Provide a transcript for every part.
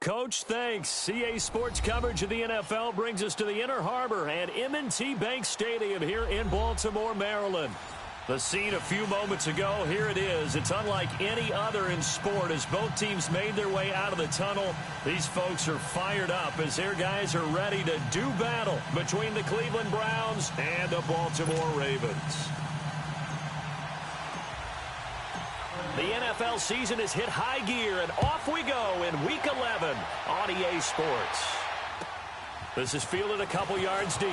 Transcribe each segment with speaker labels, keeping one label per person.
Speaker 1: Coach, thanks. CA Sports coverage of the NFL brings us to the Inner Harbor at M&T Bank Stadium here in Baltimore, Maryland. The scene a few moments ago, here it is. It's unlike any other in sport as both teams made their way out of the tunnel. These folks are fired up as their guys are ready to do battle between the Cleveland Browns and the Baltimore Ravens. The NFL season has hit high gear, and off we go in Week 11 on EA Sports. This is fielded a couple yards deep.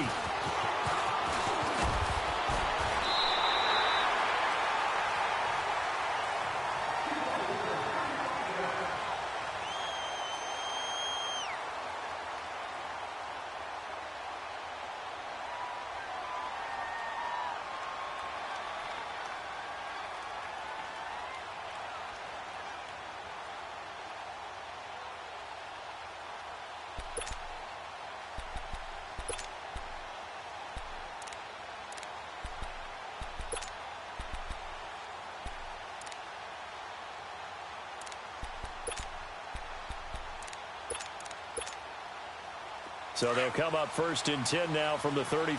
Speaker 1: So they'll come up 1st and 10 now from the 33.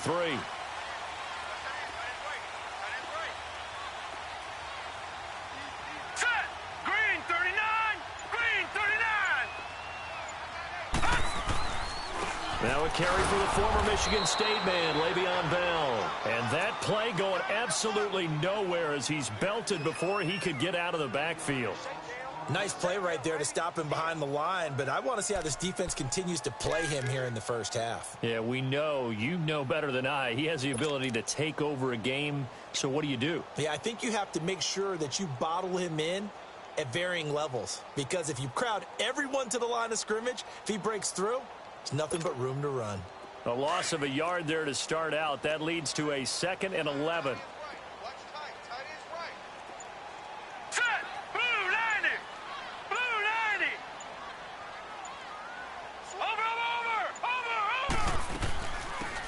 Speaker 2: Set! Green 39! Green 39!
Speaker 1: Now a carry for the former Michigan State man, Le'Veon Bell. And that play going absolutely nowhere as he's belted before he could get out of the backfield.
Speaker 3: Nice play right there to stop him behind the line, but I want to see how this defense continues to play him here in the first half.
Speaker 1: Yeah, we know. You know better than I. He has the ability to take over a game, so what do?
Speaker 3: Yeah, I think you have to make sure that you bottle him in at varying levels, because if you crowd everyone to the line of scrimmage, if he breaks through, there's nothing but room to run.
Speaker 1: A loss of a yard there to start out. That leads to a 2nd and 11.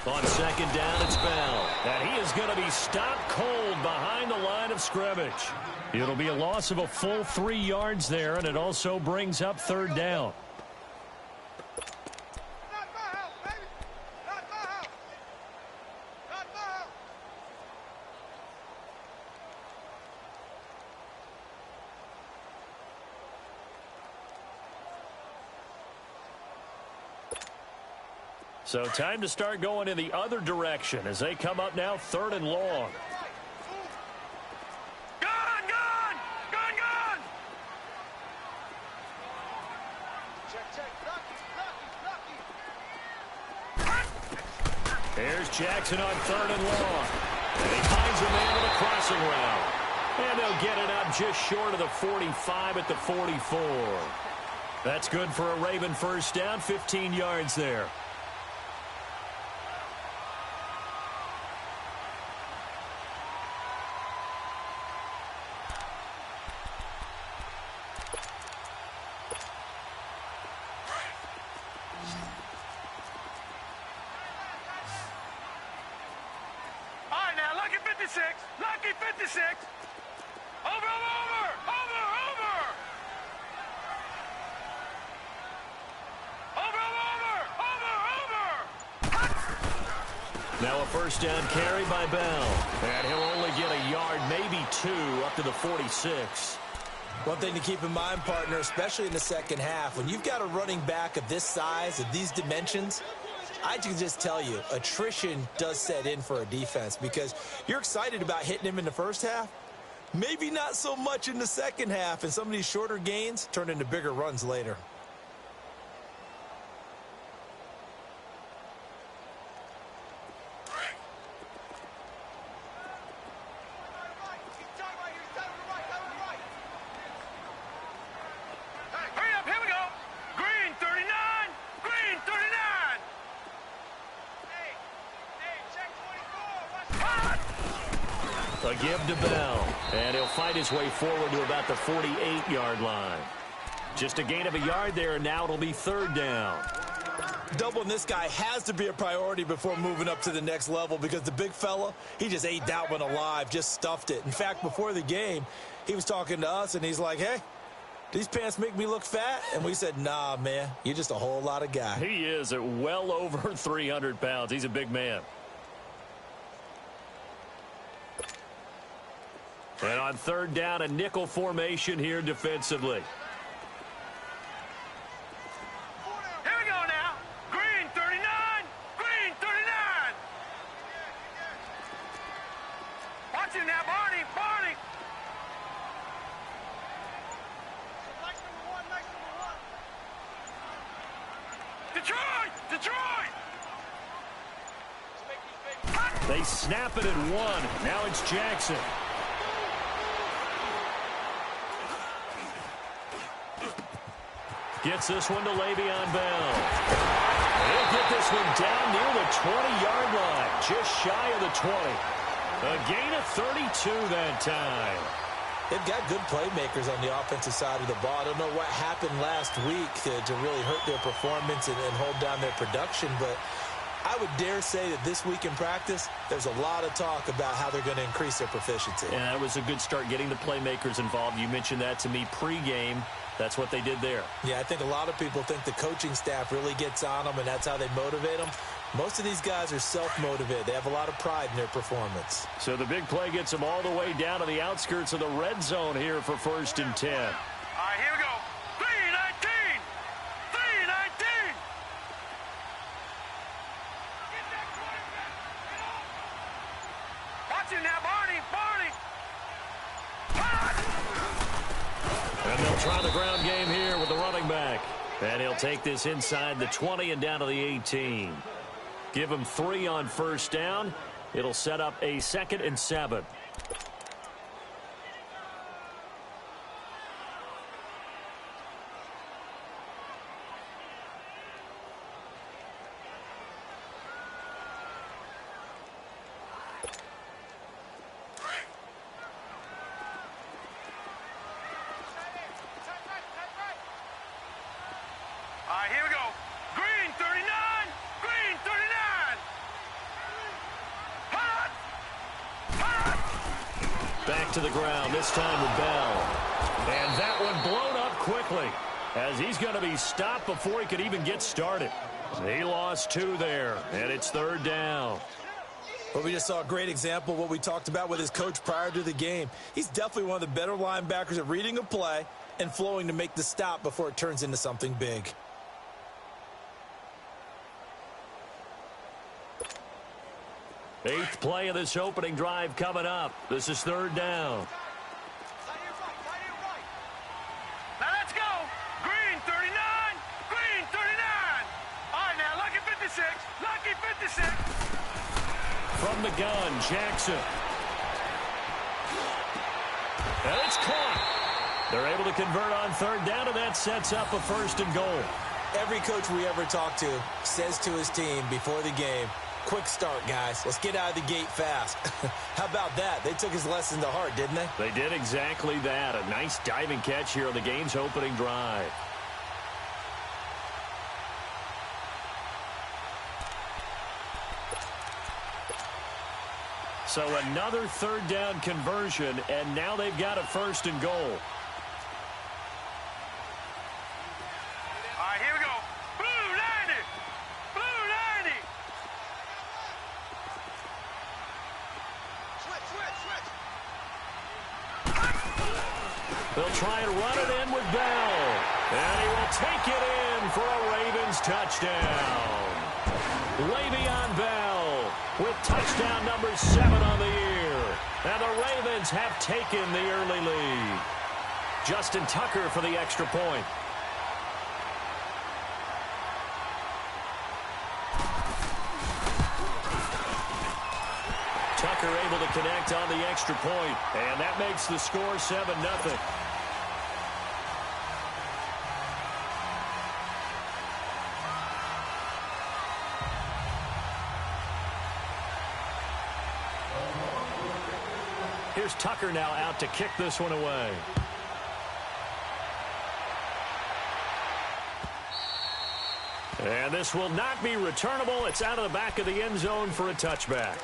Speaker 1: On 2nd down, it's Bell. And he is going to be stopped cold behind the line of scrimmage. It'll be a loss of a full 3 yards there, and it also brings up 3rd down. So time to start going in the other direction as they come up now 3rd and long.
Speaker 2: Gun! Gun! Gun! Gun!
Speaker 1: There's Jackson on 3rd and long. And he finds a man with a crossing route. And they'll get it up just short of the 45 at the 44. That's good for a Raven first down, 15 yards there.
Speaker 2: Lucky 56. Over.
Speaker 1: Now a first down carry by Bell. And he'll only get a yard, maybe 2, up to the 46.
Speaker 3: One thing to keep in mind, partner, especially in the second half, when you've got a running back of this size, of these dimensions, I can just tell you, attrition does set in for a defense because you're excited about hitting him in the first half. Maybe not so much in the second half, and some of these shorter gains turn into bigger runs later.
Speaker 1: A give to Bell, and he'll fight his way forward to about the 48-yard line. Just a gain of a yard there, and now it'll be 3rd down.
Speaker 3: Doubling this guy has to be a priority before moving up to the next level because the big fella, he just ate that one alive, just stuffed it. In fact, before the game, he was talking to us, and he's like, hey, these pants make me look fat? And we said, nah, man, you're just a whole lot of guy.
Speaker 1: He is at well over 300 pounds. He's a big man. And on third down, a nickel formation here defensively.
Speaker 2: Here we go now. Green 39. Green 39. Watch him now, Barney. Barney. Detroit. Detroit.
Speaker 1: They snap it at 1. Now it's Jackson. Gets this one to Le'Veon Bell. He'll get this one down near the 20-yard line, just shy of the 20. A gain of 32 that time.
Speaker 3: They've got good playmakers on the offensive side of the ball. I don't know what happened last week to really hurt their performance and hold down their production, but I would dare say that this week in practice, there's a lot of talk about how they're going to increase their proficiency.
Speaker 1: And that was a good start getting the playmakers involved. You mentioned that to me pregame. That's what they did there.
Speaker 3: Yeah, I think a lot of people think the coaching staff really gets on them, and that's how they motivate them. Most of these guys are self-motivated. They have a lot of pride in their performance.
Speaker 1: So the big play gets them all the way down to the outskirts of the red zone here for 1st and 10.
Speaker 2: All right, here we go. 3-19. 3-19. Watch him now, Barney. Barney.
Speaker 1: And they'll try the ground game here with the running back. And he'll take this inside the 20 and down to the 18. Give him 3 on 1st down. It'll set up a 2nd and 7.
Speaker 2: All right, here we go. Green 39. Green 39. Hot. Hot.
Speaker 1: Back to the ground, this time with Bell. And that one blown up quickly as he's going to be stopped before he could even get started. He lost 2 there, and it's 3rd down.
Speaker 3: But we just saw a great example of what we talked about with his coach prior to the game. He's definitely one of the better linebackers at reading a play and flowing to make the stop before it turns into something big.
Speaker 1: Eighth play of this opening drive coming up. This is 3rd down.
Speaker 2: Now let's go. Green 39. Green 39. All right, now lucky 56. Lucky 56.
Speaker 1: From the gun, Jackson. And it's caught. They're able to convert on 3rd down, and that sets up a 1st and goal.
Speaker 3: Every coach we ever talk to says to his team before the game, quick start, guys. Let's get out of the gate fast. How about that? They took his lesson to heart, didn't they?
Speaker 1: They did exactly that. A nice diving catch here on the game's opening drive. So another 3rd down conversion, and now they've got a 1st and goal.
Speaker 2: All right, here we go. Blue 90. Blue 90.
Speaker 1: They'll try and run it in with Bell. And he will take it in for a Ravens touchdown. Le'Veon Bell with touchdown number 7 on the year. And the Ravens have taken the early lead. Justin Tucker for the extra point. Tucker able to connect on the extra point, and that makes the score 7-0. Here's Tucker now out to kick this one away. And this will not be returnable. It's out of the back of the end zone for a touchback.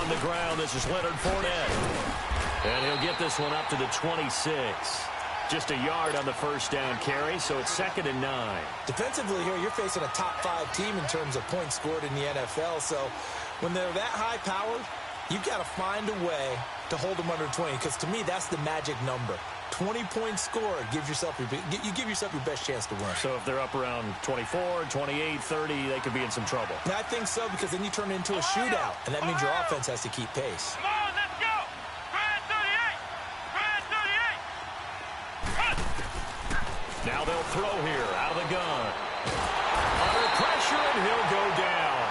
Speaker 1: on the ground. This is Leonard Fournette. And he'll get this one up to the 26. Just a yard on the first down carry, so it's 2nd and 9.
Speaker 3: Defensively here, you're facing a top-5 team in terms of points scored in the NFL. So when they're that high-powered, you've got to find a way to hold them under 20, because to me, that's the magic number. 20 points scored, you give yourself your best chance to win.
Speaker 1: So if they're up around 24, 28, 30, they could be in some trouble.
Speaker 3: I think so, because then you turn it into a shootout, and that means your offense has to keep pace.
Speaker 2: Come on, let's go. Grand 38. Grand 38.
Speaker 1: Now they'll throw here out of the gun. Under pressure, and he'll go down.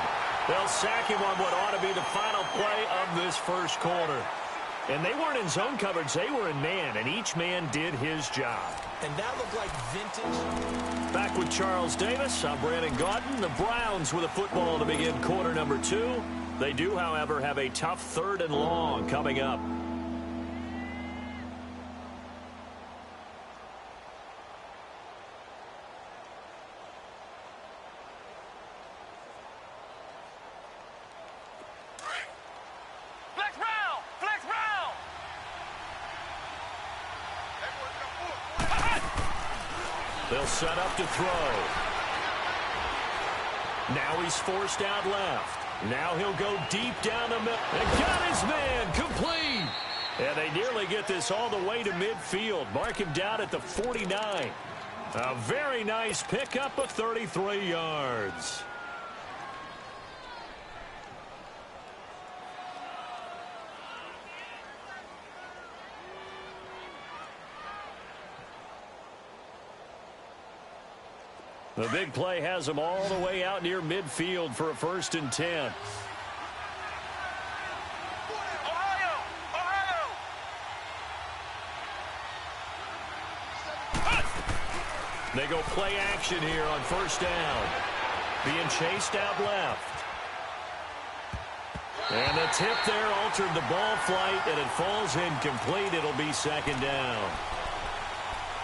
Speaker 1: They'll sack him on what ought to be the final play of this first quarter. And they weren't in zone coverage. They were in man, and each man did his job.
Speaker 3: And that looked like vintage.
Speaker 1: Back with Charles Davis, I'm Brandon Gaudin. The Browns with a football to begin quarter number 2. They do, however, have a tough 3rd and long coming up. They'll set up to throw. Now he's forced out left. Now he'll go deep down the middle. And got his man complete. And they nearly get this all the way to midfield. Mark him down at the 49. A very nice pickup of 33 yards. The big play has them all the way out near midfield for a 1st and 10. They go play action here on 1st down. Being chased out left. And the tip there altered the ball flight, and it falls incomplete. It'll be 2nd down.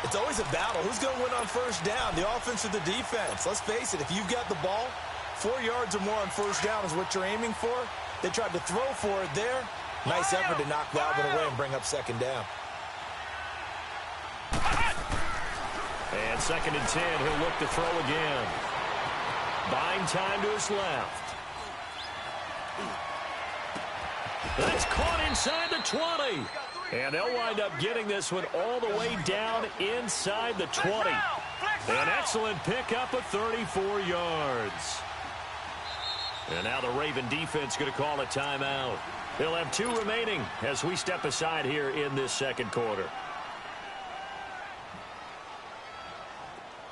Speaker 3: It's always a battle. Who's going to win on 1st down, the offense or the defense? Let's face it, if you've got the ball, 4 yards or more on 1st down is what you're aiming for. They tried to throw for it there. Nice effort to knock that one away and bring up 2nd down.
Speaker 1: And 2nd and 10, he'll look to throw again. Buying time to his left. That's caught inside the 20. And they'll wind up getting this one all the way down inside the 20. An excellent pickup of 34 yards. And now the Raven defense going to call a timeout. They'll have 2 remaining as we step aside here in this 2nd quarter.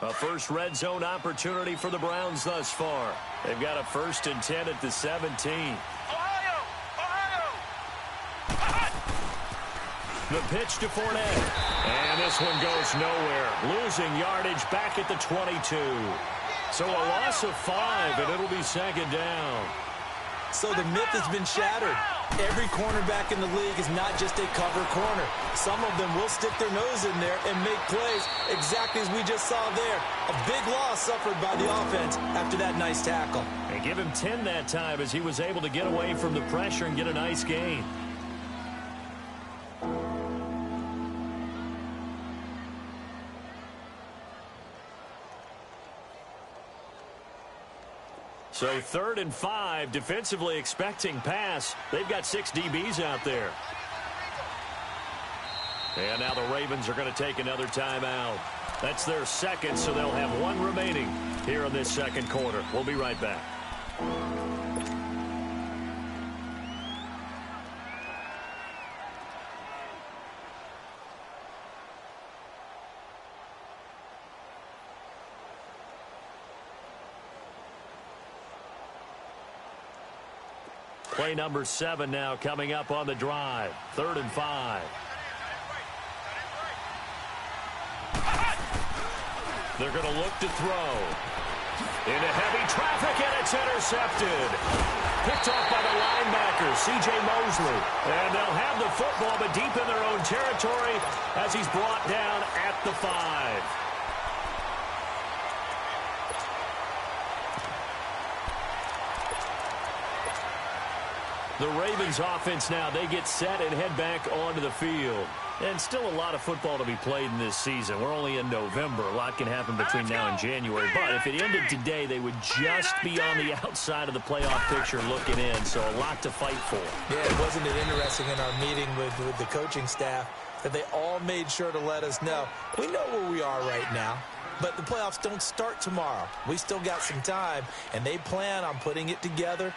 Speaker 1: A first red zone opportunity for the Browns thus far. They've got a 1st and 10 at the 17. The pitch to Fournette. And this one goes nowhere. Losing yardage back at the 22. So a loss of 5, and it'll be 2nd down.
Speaker 3: So the myth has been shattered. Every cornerback in the league is not just a cover corner. Some of them will stick their nose in there and make plays exactly as we just saw there. A big loss suffered by the offense after that nice tackle.
Speaker 1: And give him 10 that time as he was able to get away from the pressure and get a nice gain. So 3rd and 5, defensively expecting pass. They've got 6 DBs out there. And now the Ravens are going to take another timeout. That's their 2nd, so they'll have 1 remaining here in this 2nd quarter. We'll be right back. Play number 7 now coming up on the drive. 3rd and 5. They're going to look to throw. Into heavy traffic, and it's intercepted. Picked off by the linebacker, C.J. Mosley. And they'll have the football, but deep in their own territory as he's brought down at the 5. The Ravens offense now, they get set and head back onto the field. And still a lot of football to be played in this season. We're only in November. A lot can happen between now and January. But if it ended today, they would just be on the outside of the playoff picture looking in. So a lot to fight for.
Speaker 3: Yeah, wasn't it interesting in our meeting with the coaching staff that they all made sure to let us know, we know where we are right now, but the playoffs don't start tomorrow. We still got some time, and they plan on putting it together,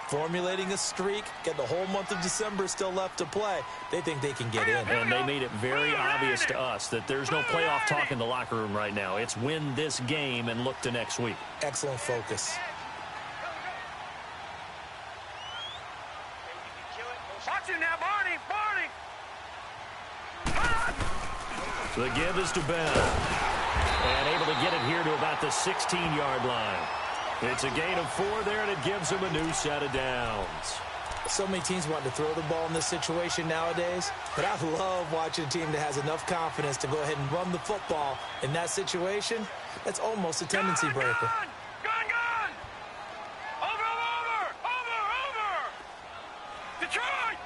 Speaker 3: formulating a streak, get the whole month of December still left to play. They think they can get in.
Speaker 1: And they made it very obvious to us that there's no playoff talk in the locker room right now. It's win this game and look to next week. Excellent focus.
Speaker 2: Watch it now, Barney.
Speaker 1: The give is to Bell. And able to get it here to about the 16-yard line. It's a gain of 4 there, and it gives them a new set of downs.
Speaker 3: So many teams want to throw the ball in this situation nowadays, but I love watching a team that has enough confidence to go ahead and run the football in that situation. That's almost a tendency breaker.
Speaker 2: Gone! Over! Detroit!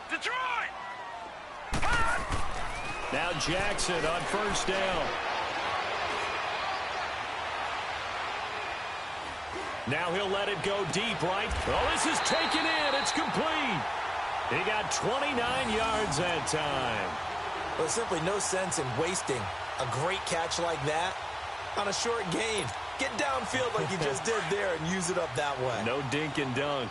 Speaker 1: Now Jackson on first down. Now he'll let it go deep, right? Oh, this is taken in. It's complete. He got 29 yards that time.
Speaker 3: Well, there's simply no sense in wasting a great catch like that on a short gain. Get downfield like you just did there and use it up that way.
Speaker 1: No dink and dunk.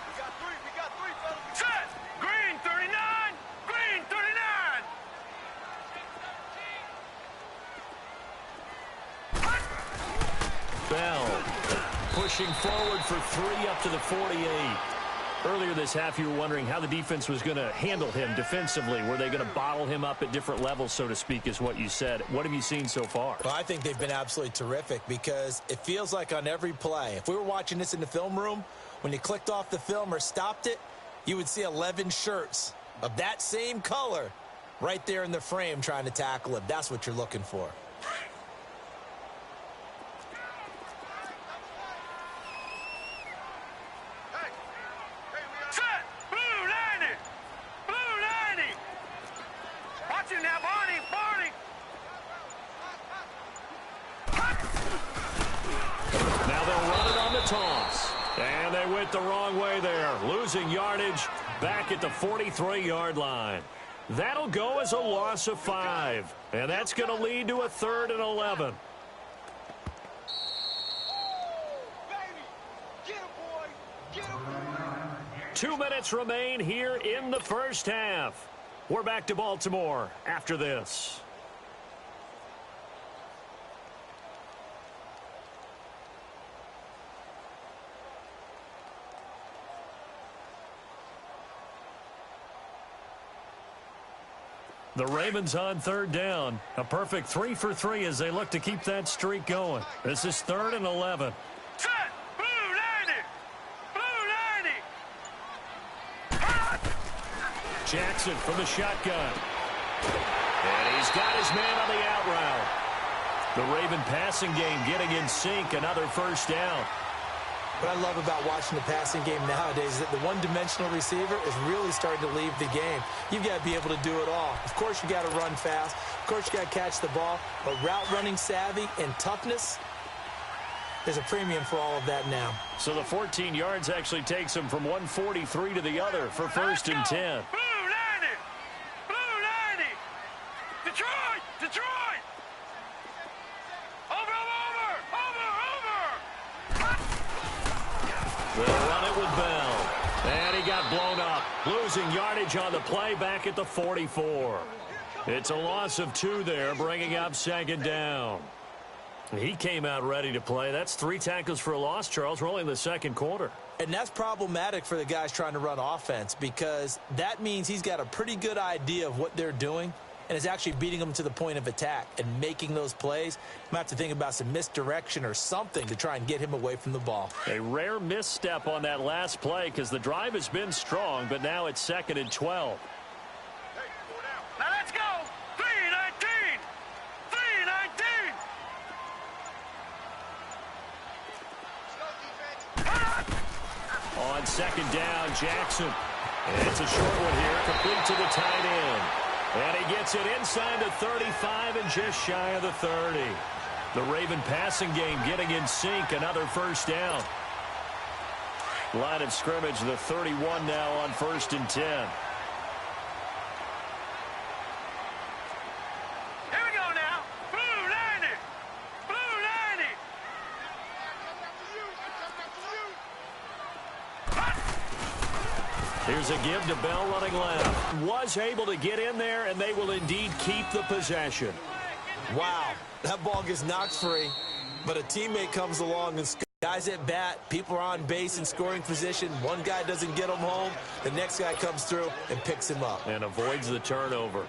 Speaker 2: We got three, fellas. Set! Green 39! Green 39!
Speaker 1: Bell pushing forward for 3 up to the 48. Earlier this half, you were wondering how the defense was going to handle him defensively. Were they going to bottle him up at different levels, so to speak, is what you said. What have you seen so far?
Speaker 3: Well, I think they've been absolutely terrific because it feels like on every play, if we were watching this in the film room, when you clicked off the film or stopped it, you would see 11 shirts of that same color right there in the frame trying to tackle it. That's what you're looking for.
Speaker 1: The wrong way there, losing yardage back at the 43-yard line. That'll go as a loss of 5, and that's going to lead to a 3rd and 11.
Speaker 2: Get him, boy. Get him.
Speaker 1: 2 minutes remain here in the first half. We're back to Baltimore after this. The Ravens on 3rd down. A perfect 3 for 3 as they look to keep that streak going. This is 3rd and 11.
Speaker 2: Set! Blue 90!
Speaker 1: Jackson from the shotgun. And he's got his man on the out route. The Raven passing game getting in sync. Another first down.
Speaker 3: What I love about watching the passing game nowadays is that the one-dimensional receiver is really starting to leave the game. You've got to be able to do it all. Of course, you got to run fast. Of course, you got to catch the ball. But route running savvy and toughness, there's a premium for all of that now.
Speaker 1: So the 14 yards actually takes him from 143 to the other for 1st and 10.
Speaker 2: Blue 90! Detroit! Over!
Speaker 1: They'll run it with Bell. And he got blown up. Losing yardage on the play back at the 44. It's a loss of 2 there, bringing up 2nd down. He came out ready to play. That's 3 tackles for a loss, Charles. We're only in the 2nd quarter.
Speaker 3: And that's problematic for the guys trying to run offense because that means he's got a pretty good idea of what they're doing and is actually beating them to the point of attack and making those plays. You might have to think about some misdirection or something to try and get him away from the ball.
Speaker 1: A rare misstep on that last play because the drive has been strong, but now it's 2nd and 12.
Speaker 2: Now let's go! 3-19! 3-19!
Speaker 1: on second down, Jackson. And it's a short one here, complete to the tight end. And he gets it inside the 35 and just shy of the 30. The Raven passing game getting in sync, another first down. Line of scrimmage, the 31 now on 1st and 10.
Speaker 2: Here we go now. Blue 90. Blue 90.
Speaker 1: Here's a give to Bell running left. Was able to get in there, and they will indeed keep the possession.
Speaker 3: Wow, that ball gets knocked free, but a teammate comes along and guys at bat, people are on base in scoring position. One guy doesn't get him home. The next guy comes through and picks him up.
Speaker 1: And avoids the turnover.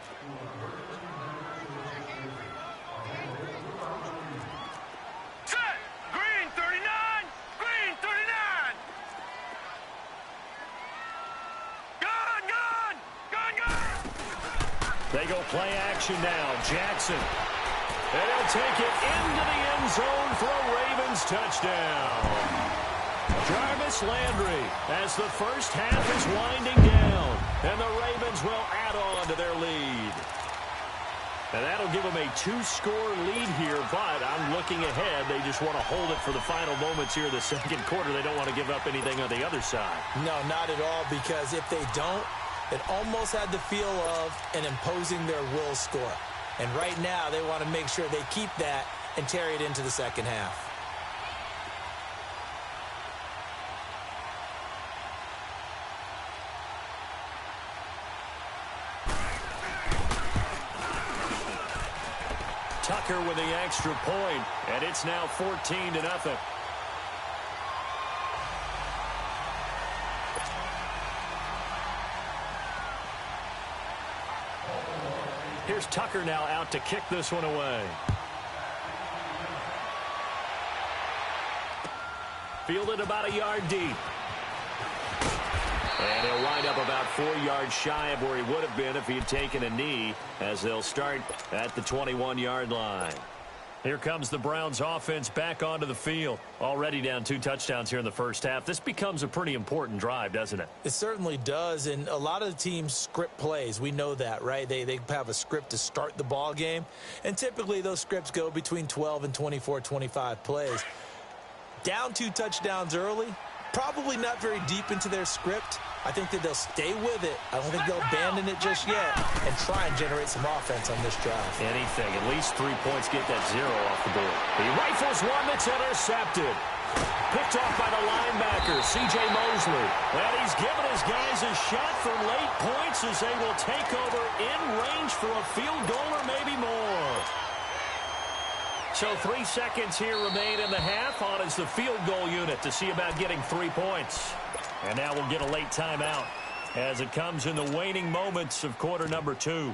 Speaker 2: Set. Green 39. Green 39. Gun.
Speaker 1: They go play action now. Jackson. And he'll take it into the end zone for a Ravens touchdown. Jarvis Landry as the first half is winding down. And the Ravens will add on to their lead. And that'll give them a 2-score lead here, but I'm looking ahead. They just want to hold it for the final moments here of the second quarter. They don't want to give up anything on the other side.
Speaker 3: No, not at all, because if they don't, it almost had the feel of an imposing their will score. And right now, they want to make sure they keep that and carry it into the second half.
Speaker 1: Tucker with the extra point, and it's now 14-0. Here's Tucker now out to kick this one away. Fielded about a yard deep. And he'll wind up about 4 yards shy of where he would have been if he had taken a knee, as they'll start at the 21-yard line. Here comes the Browns offense back onto the field. Already down 2 touchdowns here in the first half. This becomes a pretty important drive, doesn't it?
Speaker 3: It certainly does, and a lot of the teams script plays. We know that, right? They have a script to start the ball game, and typically those scripts go between 12 and 24, 25 plays. Down 2 touchdowns early, probably not very deep into their script. I think that they'll stay with it. I don't think they'll abandon it just yet and try and generate some offense on this drive.
Speaker 1: Anything. At least 3 points, get that 0 off the board. He rifles one that's intercepted. Picked off by the linebacker, C.J. Mosley. And he's given his guys a shot for late points as they will take over in range for a field goal or maybe more. So 3 seconds here remain in the half. On is the field goal unit to see about getting 3 points. And now we'll get a late timeout as it comes in the waning moments of quarter number 2.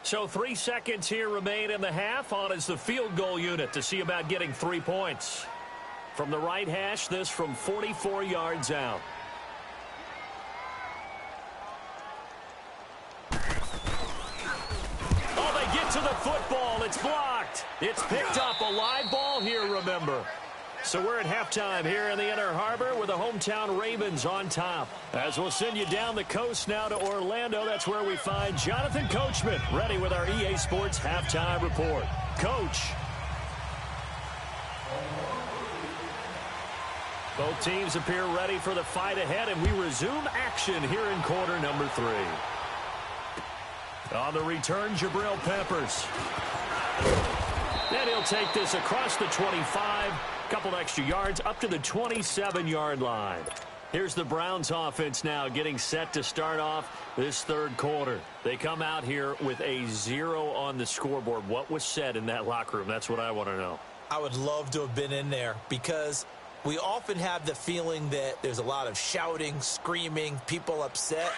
Speaker 1: So 3 seconds here remain in the half. On is the field goal unit to see about getting 3 points. From the right hash, this from 44 yards out. Oh, they get to the football. It's blocked. It's picked up. A live ball here, remember. So we're at halftime here in the Inner Harbor with the hometown Ravens on top. As we'll send you down the coast now to Orlando, that's where we find Jonathan Coachman ready with our EA Sports halftime report. Coach. Both teams appear ready for the fight ahead, and we resume action here in quarter number 3. On the return, Jabril Peppers. And he'll take this across the 25. Couple extra yards up to the 27-yard line. Here's the Browns offense now getting set to start off this third quarter. They come out here with a 0 on the scoreboard. What was said in that locker room? That's what I want to know.
Speaker 3: I would love to have been in there because we often have the feeling that there's a lot of shouting, screaming, people upset.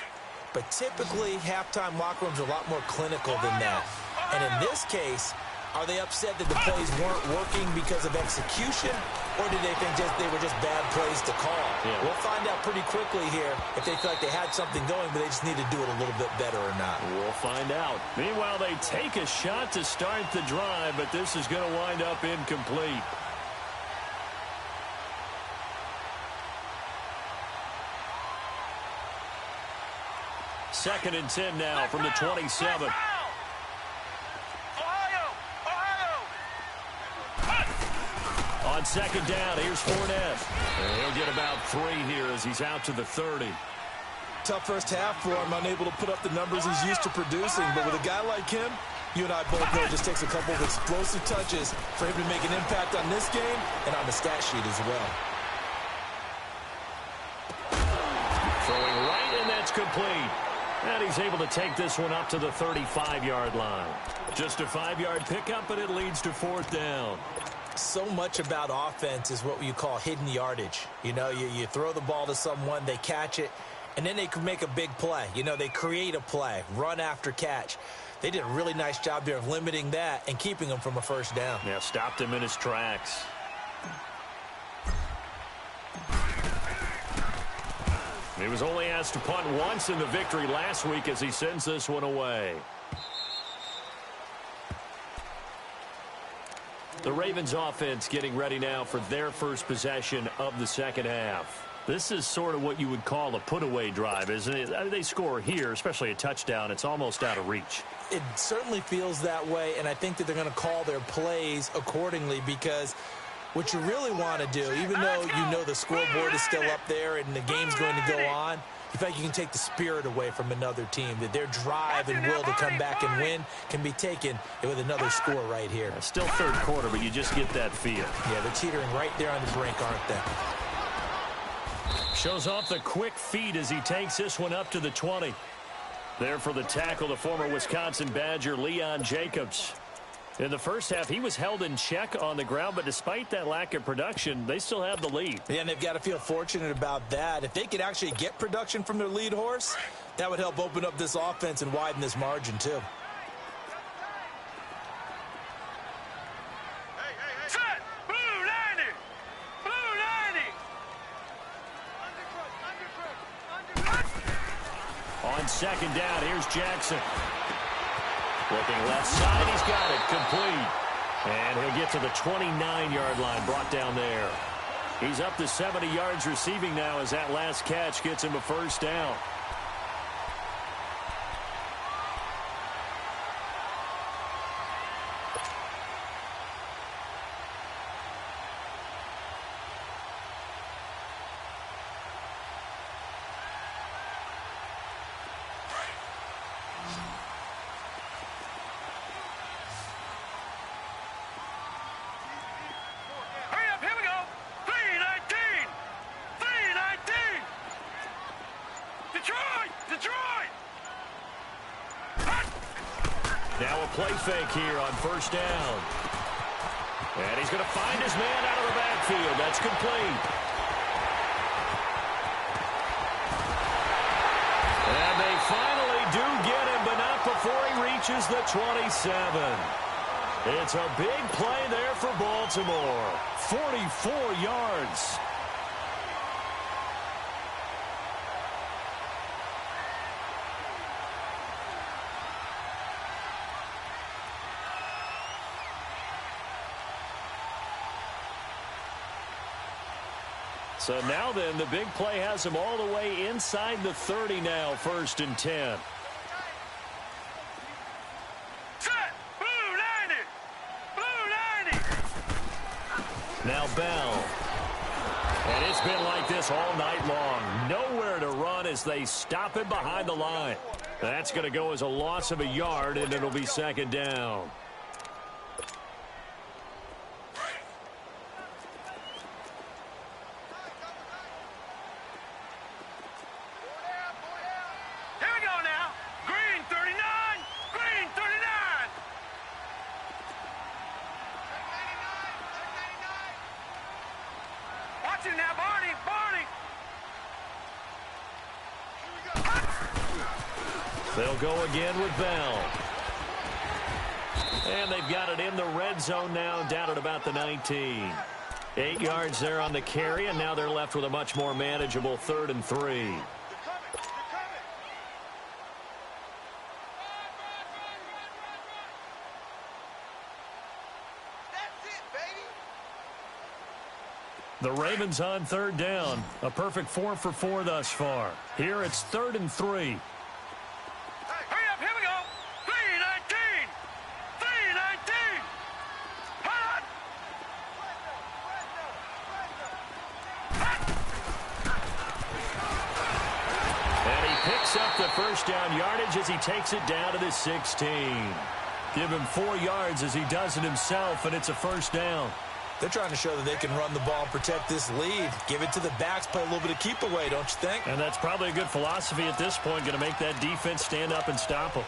Speaker 3: But typically, halftime locker rooms are a lot more clinical than that. And in this case, Are they upset that the plays weren't working because of execution, or did they think they were just bad plays to call?
Speaker 1: Yeah.
Speaker 3: We'll find out pretty quickly here if they feel like they had something going, but they just need to do it a little bit better or not.
Speaker 1: We'll find out. Meanwhile, they take a shot to start the drive, but this is going to wind up incomplete. Second and 10 now from the 27. On second down, here's Fournette. And he'll get about 3 here as he's out to the 30.
Speaker 3: Tough first half for him, unable to put up the numbers he's used to producing. But with a guy like him, you and I both know it just takes a couple of explosive touches for him to make an impact on this game and on the stat sheet as well.
Speaker 1: Throwing right, and that's complete. And he's able to take this one up to the 35-yard line. Just a 5-yard pickup, and it leads to 4th down.
Speaker 3: So much about offense is what you call hidden yardage. You know, you throw the ball to someone, they catch it, and then they can make a big play. You know, they create a play, run after catch. They did a really nice job there of limiting that and keeping him from a first down.
Speaker 1: Yeah, stopped him in his tracks. He was only asked to punt once in the victory last week as he sends this one away. The Ravens offense getting ready now for their first possession of the second half. This is sort of what you would call a put-away drive, isn't it? I mean, they score here, especially a touchdown. It's almost out of reach.
Speaker 3: It certainly feels that way, and I think that they're going to call their plays accordingly because what you really want to do, even though you know the scoreboard is still up there and the game's going to go on, you feel like you can take the spirit away from another team, that their drive and will to come back and win can be taken with another score right here.
Speaker 1: Still third quarter, but you just get that feel.
Speaker 3: Yeah, they're teetering right there on the brink, aren't they?
Speaker 1: Shows off the quick feet as he takes this one up to the 20. There for the tackle, the former Wisconsin Badger, Leon Jacobs. In the first half, he was held in check on the ground, but despite that lack of production, they still have the lead.
Speaker 3: Yeah, and they've got to feel fortunate about that. If they could actually get production from their lead horse, that would help open up this offense and widen this margin, too.
Speaker 2: Set! Blue 90! Blue 90!
Speaker 1: On second down, here's Jackson. Looking left side, he's got it, complete. And he'll get to the 29-yard line, brought down there. He's up to 70 yards receiving now as that last catch gets him a first down. Now a play fake here on first down. And he's going to find his man out of the backfield. That's complete. And they finally do get him, but not before he reaches the 27. It's a big play there for Baltimore. 44 yards. So now then, the big play has him all the way inside the 30 now, 1st and 10.
Speaker 2: Set! Blue 90! Blue 90!
Speaker 1: Now Bell. And it's been like this all night long. Nowhere to run as they stop him behind the line. That's going to go as a loss of a yard, and it'll be second down. They'll go again with Bell. And they've got it in the red zone now, down at about the 19. 8 yards there on the carry, and now they're left with a much more manageable 3rd and 3. The Ravens on 3rd down. A perfect 4 for 4 thus far. Here it's 3rd and 3.
Speaker 2: Hurry up, here we go. 3-19. 3-19. Hot.
Speaker 1: And he picks up the first down yardage as he takes it down to the 16. Give him 4 yards as he does it himself, and it's a first down.
Speaker 3: They're trying to show that they can run the ball and protect this lead. Give it to the backs, play a little bit of keep away, don't you think?
Speaker 1: And that's probably a good philosophy at this point, going to make that defense stand up and stop them.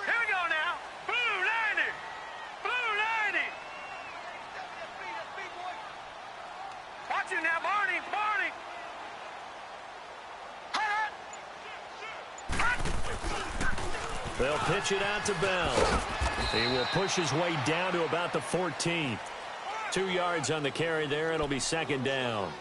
Speaker 2: Here we go now. Blue 90. Blue 90. Watch you now, Barney. Barney.
Speaker 1: They'll pitch it out to Bell. He will push his way down to about the 14. 2 yards on the carry there. It'll be 2nd down.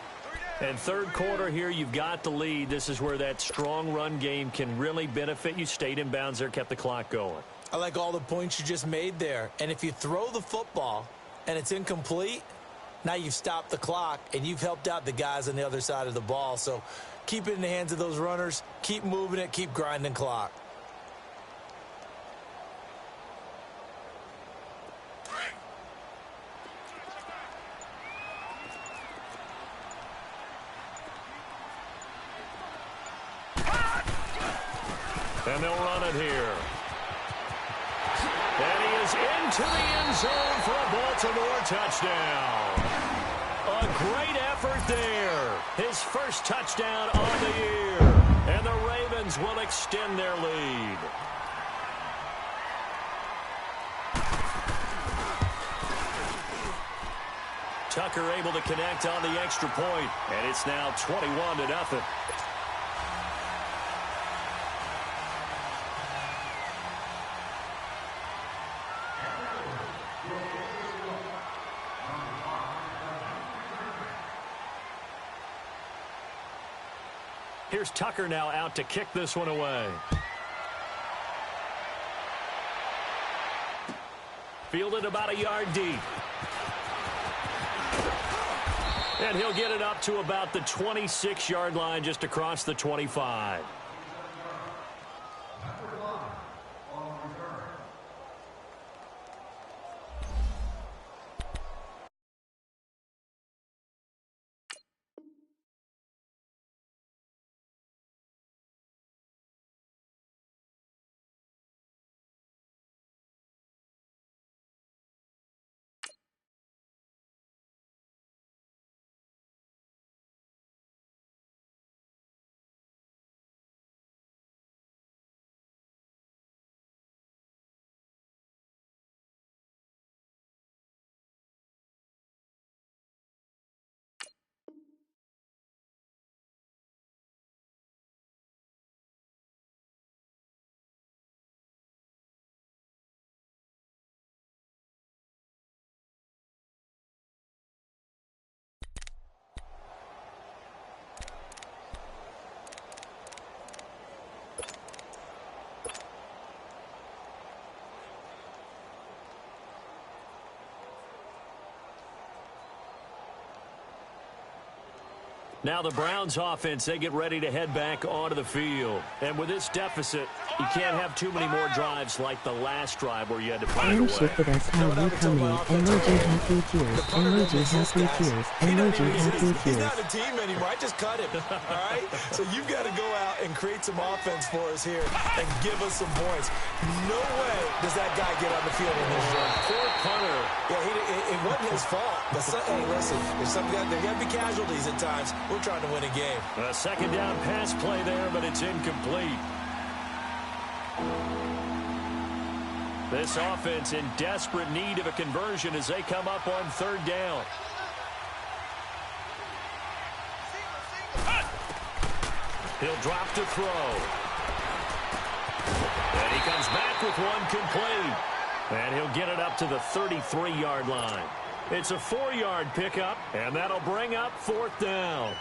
Speaker 1: And 3rd quarter here, you've got the lead. This is where that strong run game can really benefit you. Stayed in bounds there, kept the clock going.
Speaker 3: I like all the points you just made there. And if you throw the football and it's incomplete, now you've stopped the clock and you've helped out the guys on the other side of the ball. So keep it in the hands of those runners. Keep moving it. Keep grinding clock.
Speaker 1: And they'll run it here. And he is into the end zone for a Baltimore touchdown. A great effort there. His first touchdown on the year. And the Ravens will extend their lead. Tucker able to connect on the extra point. And it's now 21-0. Here's Tucker now out to kick this one away. Fielded about a yard deep. And he'll get it up to about the 26-yard line, just across the 25. Now the Browns offense, they get ready to head back onto the field. And with this deficit, you can't have too many more drives like the last drive where you had to put it away.
Speaker 4: Ship with us how you coming. Emoji happy tears. Emoji happy tears. Emoji happy
Speaker 3: He's
Speaker 4: tears.
Speaker 3: not a team anymore. I just cut him. All right? So you've got to go out and create some offense for us here and give us some points. No way does that guy get on the field in this drive.
Speaker 1: Poor punter.
Speaker 3: Yeah, it wasn't his fault. But hey, listen, there got to be casualties at times. We're trying to win a game.
Speaker 1: A 2nd down pass play there, but it's incomplete. This offense in desperate need of a conversion as they come up on 3rd down. He'll drop to throw. And he comes back with one complete. And he'll get it up to the 33-yard line. It's a 4-yard pickup, and that'll bring up 4th down.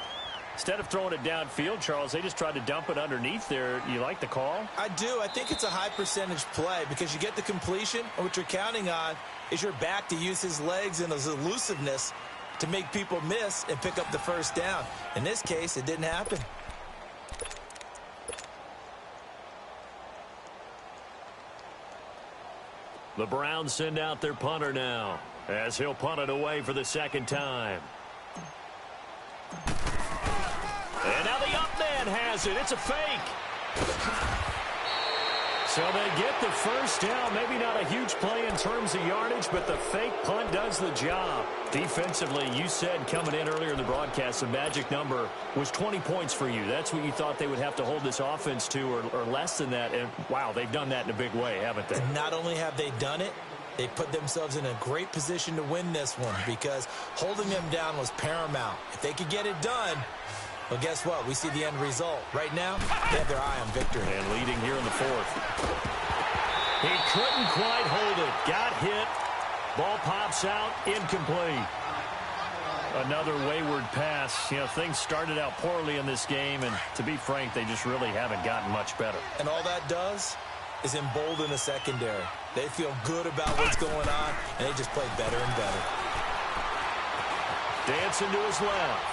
Speaker 1: Instead of throwing it downfield, Charles, they just tried to dump it underneath there. You like the call?
Speaker 3: I do. I think it's a high-percentage play because you get the completion, and what you're counting on is your back to use his legs and his elusiveness to make people miss and pick up the first down. In this case, it didn't happen.
Speaker 1: The Browns send out their punter now as he'll punt it away for the second time. And now the up man has it. It's a fake. So they get the first down. Maybe not a huge play in terms of yardage, but the fake punt does the job. Defensively, you said coming in earlier in the broadcast, the magic number was 20 points for you. That's what you thought they would have to hold this offense to or less than that. And, wow, they've done that in a big way, haven't they?
Speaker 3: Not only have they done it, they put themselves in a great position to win this one because holding them down was paramount. If they could get it done, well, guess what? We see the end result. Right now, they have their eye on victory.
Speaker 1: And leading here in the 4th. He couldn't quite hold it. Got hit. Ball pops out. Incomplete. Another wayward pass. You know, things started out poorly in this game, and to be frank, they just really haven't gotten much better.
Speaker 3: And all that does is embolden the secondary. They feel good about what's going on, and they just play better and better.
Speaker 1: Dancing to his left.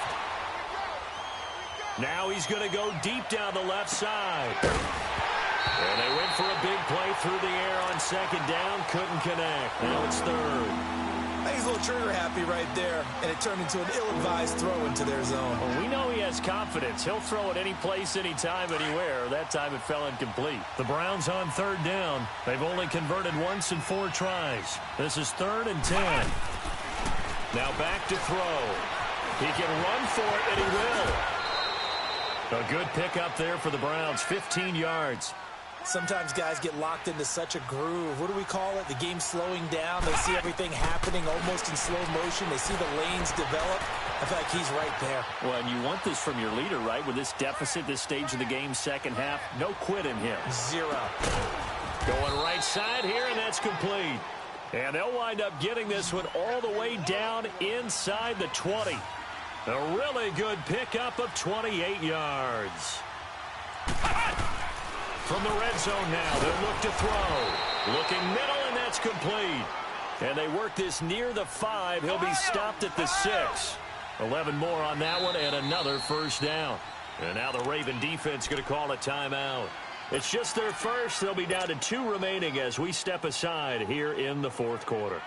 Speaker 1: Now he's going to go deep down the left side. And they went for a big play through the air on second down. Couldn't connect. Now it's 3rd.
Speaker 3: I think he's a little trigger happy right there, and it turned into an ill-advised throw into their zone.
Speaker 1: Well, we know he has confidence. He'll throw it any place, anytime, anywhere. That time it fell incomplete. The Browns on 3rd down. They've only converted once in 4 tries. This is 3rd and 10. Now back to throw. He can run for it, and he will. A good pickup there for the Browns, 15 yards.
Speaker 3: Sometimes guys get locked into such a groove. What do we call it? The game slowing down. They see everything happening almost in slow motion. They see the lanes develop. I feel like he's right there.
Speaker 1: Well, and you want this from your leader, right? With this deficit, this stage of the game, second half, no quit in him.
Speaker 3: 0.
Speaker 1: Going right side here, and that's complete. And they'll wind up getting this one all the way down inside the 20. A really good pickup of 28 yards. From the red zone now, they'll look to throw. Looking middle, and that's complete. And they work this near the 5. He'll be stopped at the 6. 11 more on that one, and another first down. And now the Raven defense going to call a timeout. It's just their first. They'll be down to 2 remaining as we step aside here in the 4th quarter.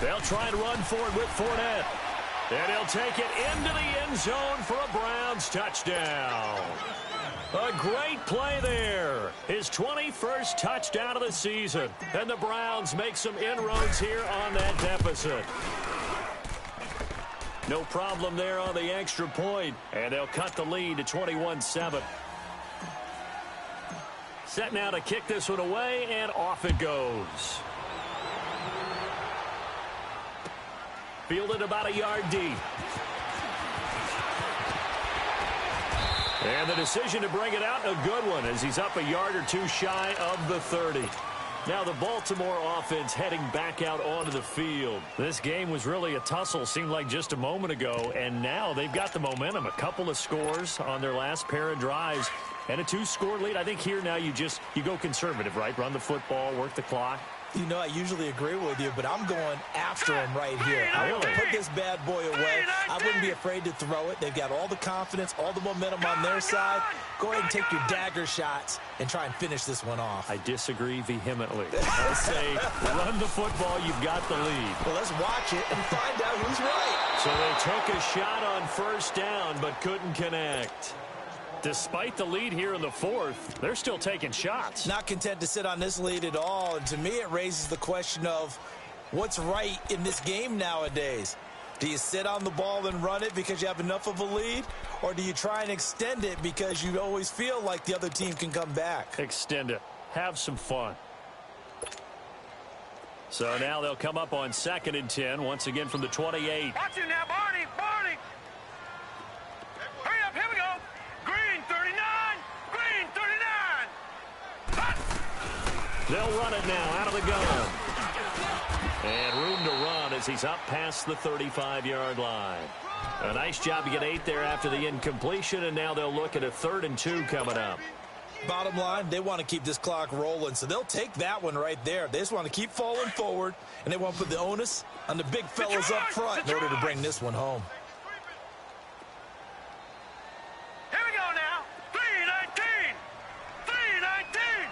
Speaker 1: They'll try and run for it with Fournette. And he'll take it into the end zone for a Browns touchdown. A great play there. His 21st touchdown of the season. And the Browns make some inroads here on that deficit. No problem there on the extra point. And they'll cut the lead to 21-7. Set now to kick this one away, and off it goes. Fielded about a yard deep. And the decision to bring it out, a good one, as he's up a yard or 2 shy of the 30. Now the Baltimore offense heading back out onto the field. This game was really a tussle, seemed like just a moment ago, and now they've got the momentum. A couple of scores on their last pair of drives and a 2-score lead. I think here now you go conservative, right? Run the football, work the clock.
Speaker 3: You know, I usually agree with you, but I'm going after him right here. I want to put this bad boy away. I wouldn't be afraid to throw it. They've got all the confidence, all the momentum on their side. Go ahead and take your dagger shots and try and finish this one off.
Speaker 1: I disagree vehemently. I say run the football. You've got the lead.
Speaker 3: Well, let's watch it and find out who's right.
Speaker 1: So they took a shot on first down but couldn't connect. Despite the lead here in the 4th, they're still taking shots.
Speaker 3: Not content to sit on this lead at all. And to me, it raises the question of what's right in this game nowadays. Do you sit on the ball and run it because you have enough of a lead? Or do you try and extend it because you always feel like the other team can come back?
Speaker 1: Extend it. Have some fun. So now they'll come up on 2nd and 10, once again from the 28.
Speaker 2: Watch it now, Barney. Barney. Hurry up. Here we go. Green 39. Green 39. Hot.
Speaker 1: They'll run it now out of the gun. And room to run as he's up past the 35-yard line. A nice job to get 8 there after the incompletion, and now they'll look at a 3rd and 2 coming up.
Speaker 3: Bottom line, they want to keep this clock rolling, so they'll take that one right there. They just want to keep falling forward, and they want to put the onus on the big fellas up front in order to bring this one home.
Speaker 2: Here we go now. 3:19. 3:19.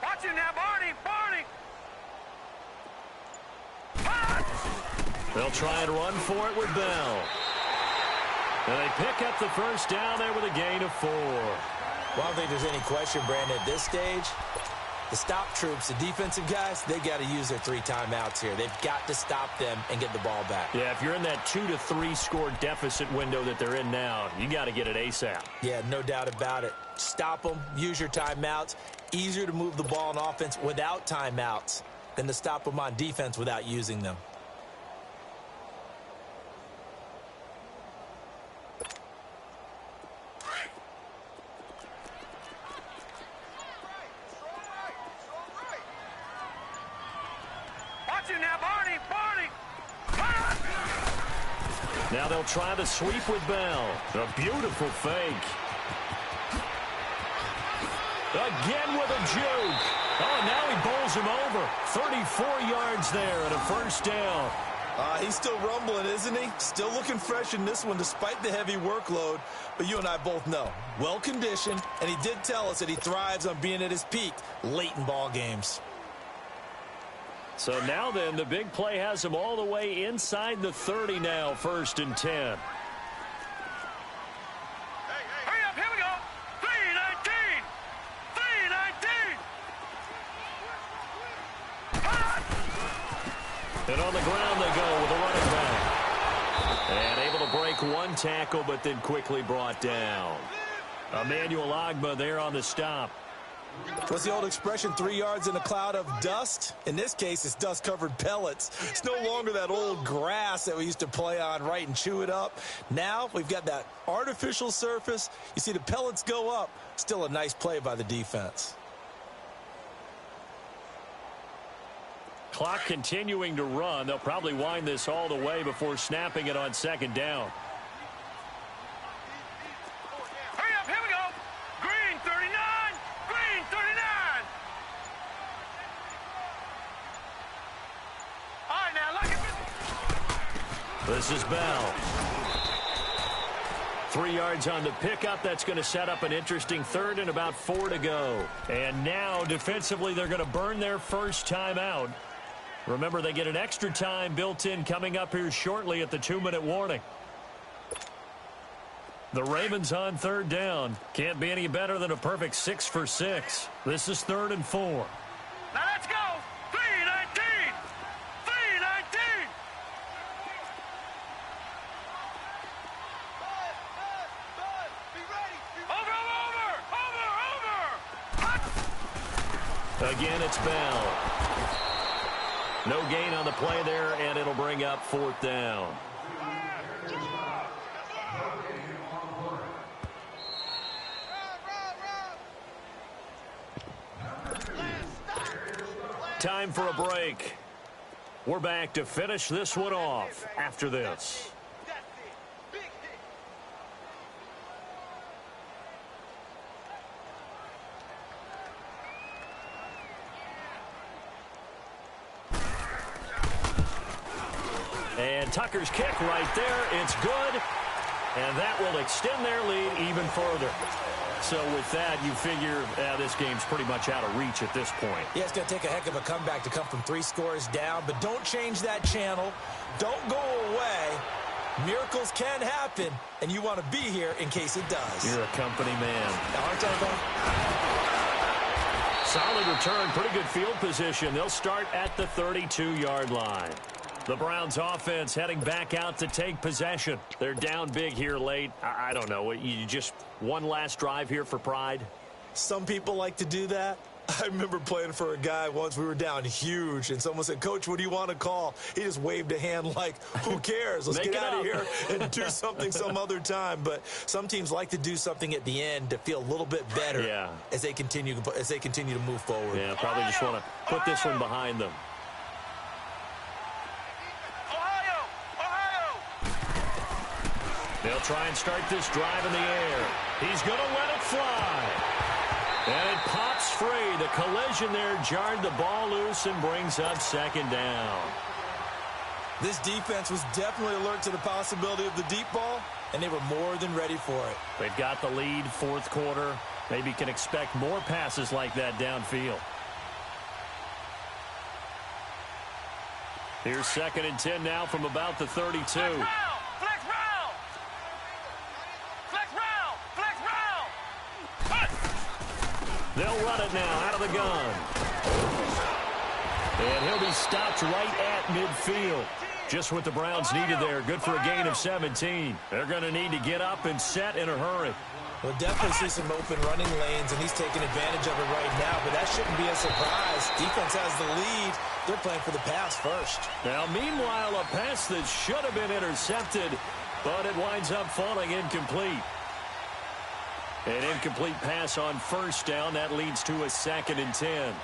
Speaker 2: Watch it now, Barney. Barney.
Speaker 1: They'll try and run for it with Bell. And they pick up the first down there with a gain of 4.
Speaker 3: Well, I don't think there's any question, Brandon, at this stage. The stop troops, the defensive guys, they got to use their 3 timeouts here. They've got to stop them and get the ball back.
Speaker 1: Yeah, if you're in that 2 to 3 score deficit window that they're in now, you got to get it ASAP.
Speaker 3: Yeah, no doubt about it. Stop them, use your timeouts. Easier to move the ball on offense without timeouts than to stop them on defense without using them.
Speaker 1: Now they'll try the sweep with Bell. A beautiful fake. Again with a juke. Oh, now he bowls him over. 34 yards there and a first down.
Speaker 3: He's still rumbling, isn't he? Still looking fresh in this one despite the heavy workload. But you and I both know, well-conditioned, and he did tell us that he thrives on being at his peak late in ball games.
Speaker 1: So now then, the big play has him all the way inside the 30 now, 1st and 10.
Speaker 2: Hurry up, here we go. 3:19. 3:19.
Speaker 1: And on the ground they go with a running back. And able to break one tackle, but then quickly brought down. Emmanuel Ogbah there on the stop.
Speaker 3: What's the old expression, 3 yards in a cloud of dust? In this case, it's dust-covered pellets. It's no longer that old grass that we used to play on, right, and chew it up. Now we've got that artificial surface. You see the pellets go up. Still a nice play by the defense.
Speaker 1: Clock continuing to run. They'll probably wind this all the way before snapping it on 2nd down.
Speaker 2: Hurry up, here we go. Green 39. Green 39. All right, now look at
Speaker 1: this. This is Bell. 3 yards on the pickup. That's going to set up an interesting 3rd and about 4 to go. And now defensively they're going to burn their first timeout. Remember, they get an extra time built in coming up here shortly at the 2-minute warning. The Ravens on 3rd down. Can't be any better than a perfect 6 for 6. This is 3rd and 4.
Speaker 2: now let's go. 3:19. 3:19. Over.
Speaker 1: Again, it's Bell. No gain on the play there, and it'll bring up 4th down. Time for a break. We're back to finish this one off after this. And Tucker's kick right there. It's good. And that will extend their lead even further. So with that, you figure this game's pretty much out of reach at this point.
Speaker 3: Yeah, it's going to take a heck of a comeback to come from 3 scores down. But don't change that channel. Don't go away. Miracles can happen, and you want to be here in case it does.
Speaker 1: You're a company man.
Speaker 3: Now, aren't I,
Speaker 1: solid return, pretty good field position. They'll start at the 32-yard line. The Browns offense heading back out to take possession. They're down big here late. I don't know. You just one last drive here for pride?
Speaker 3: Some people like to do that. I remember playing for a guy once. We were down huge, and someone said, "Coach, what do you want to call?" He just waved a hand like, who cares? Let's get out of here and do something some other time. But some teams like to do something at the end to feel a little bit better as they continue to move forward.
Speaker 1: Yeah, probably just want to put this one behind them. They'll try and start this drive in the air. He's going to let it fly. And it pops free. The collision there jarred the ball loose and brings up second down.
Speaker 3: This defense was definitely alert to the possibility of the deep ball, and they were more than ready for it.
Speaker 1: They've got the lead, fourth quarter. Maybe can expect more passes like that downfield. Here's 2nd and 10 now from about the 32. They'll run it now out of the gun. And he'll be stopped right at midfield. Just what the Browns needed there. Good for a gain of 17. They're going to need to get up and set in a hurry.
Speaker 3: We'll definitely see some open running lanes, and he's taking advantage of it right now, but that shouldn't be a surprise. Defense has the lead. They're playing for the pass first.
Speaker 1: Now, meanwhile, a pass that should have been intercepted, but it winds up falling incomplete. An incomplete pass on first down. That leads to a 2nd and 10.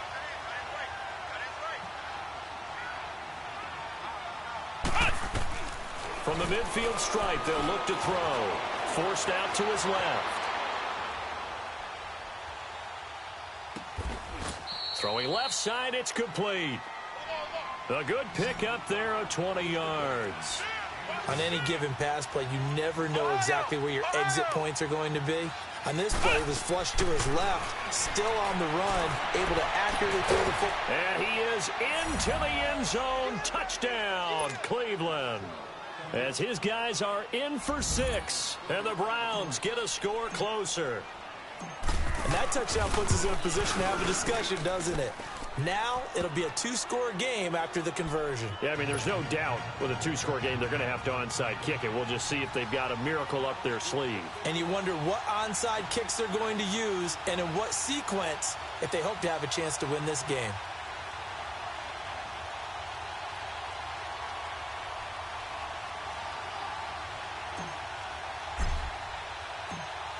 Speaker 1: From the midfield stripe, they'll look to throw. Forced out to his left. Throwing left side, it's complete. A good pickup there of 20 yards.
Speaker 3: On any given pass play, you never know exactly where your exit points are going to be. On this play, it was flushed to his left, still on the run, able to accurately throw the football.
Speaker 1: And he is into the end zone. Touchdown, Cleveland. As his guys are in for 6, and the Browns get a score closer.
Speaker 3: And that touchdown puts us in a position to have a discussion, doesn't it? Now, it'll be a 2-score game after the conversion.
Speaker 1: Yeah, I mean, there's no doubt with a 2-score game, they're going to have to onside kick it. We'll just see if they've got a miracle up their sleeve.
Speaker 3: And you wonder what onside kicks they're going to use and in what sequence if they hope to have a chance to win this game.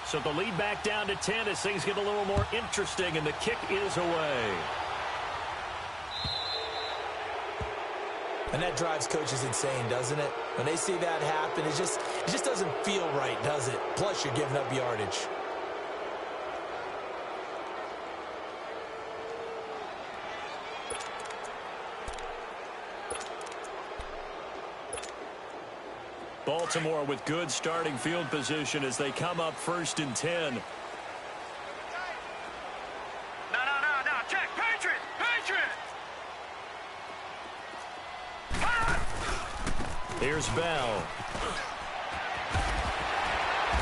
Speaker 1: So the lead back down to 10 as things get a little more interesting, and the kick is away.
Speaker 3: And that drives coaches insane, doesn't it? When they see that happen, it just doesn't feel right, does it? Plus, you're giving up yardage.
Speaker 1: Baltimore with good starting field position as they come up 1st and 10.
Speaker 2: No. Check. Patriot.
Speaker 1: Here's Bell.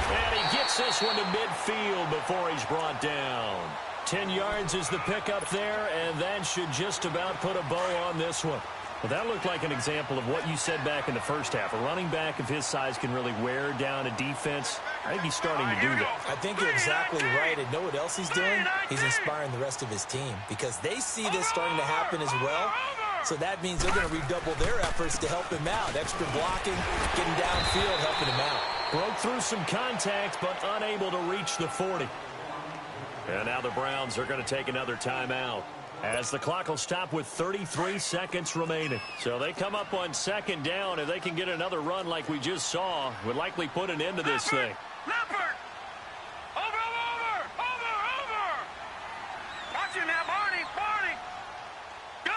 Speaker 1: And he gets this one to midfield before he's brought down. 10 yards is the pickup there, and that should just about put a bow on this one. Well, that looked like an example of what you said back in the first half. A running back of his size can really wear down a defense. I think he's starting to do that.
Speaker 3: I think you're exactly right. And know what else he's doing? He's inspiring the rest of his team because they see this starting to happen as well. So that means they're going to redouble their efforts to help him out. Extra blocking, getting downfield, helping him out.
Speaker 1: Broke through some contact, but unable to reach the 40. And now the Browns are going to take another timeout, as the clock will stop with 33 seconds remaining. So they come up on 2nd down. If they can get another run like we just saw, would likely put an end to this thing.
Speaker 2: Leopard! Over! Watch him now, Barney! Gun!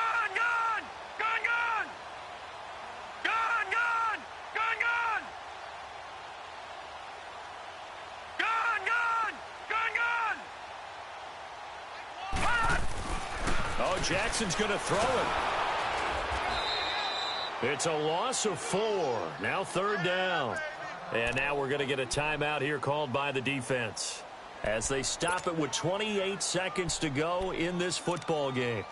Speaker 1: Oh, Jackson's going to throw it. It's a loss of 4. Now 3rd down. And now we're going to get a timeout here called by the defense. as they stop it with 28 seconds to go in this football game.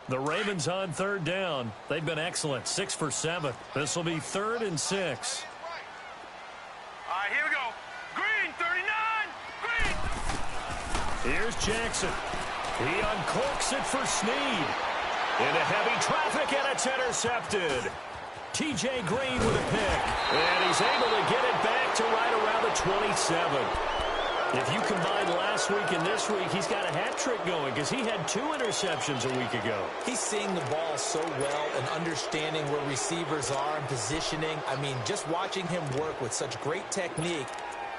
Speaker 1: The Ravens on third down. They've been excellent, 6 for 7. This will be 3rd and 6.
Speaker 2: All right, here we go. Green, 39. Green.
Speaker 1: Here's Jackson. He uncorks it for Snead. Into heavy traffic, and it's intercepted. T.J. Green with a pick. And he's able to get it back to right around the 27. If you combine last week and this week, he's got a hat trick going because he had 2 interceptions a week ago.
Speaker 3: He's seeing the ball so well and understanding where receivers are and positioning. I mean, just watching him work with such great technique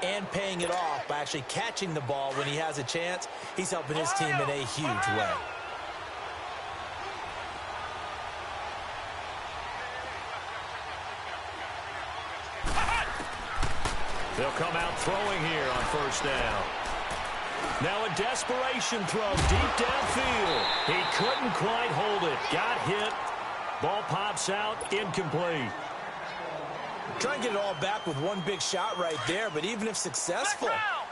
Speaker 3: and paying it off by actually catching the ball when he has a chance, he's helping his team in a huge way.
Speaker 1: They'll come out throwing here on first down. Now a desperation throw deep downfield. He couldn't quite hold it. Got hit. Ball pops out. Incomplete.
Speaker 3: Trying to get it all back with one big shot right there, but even if successful,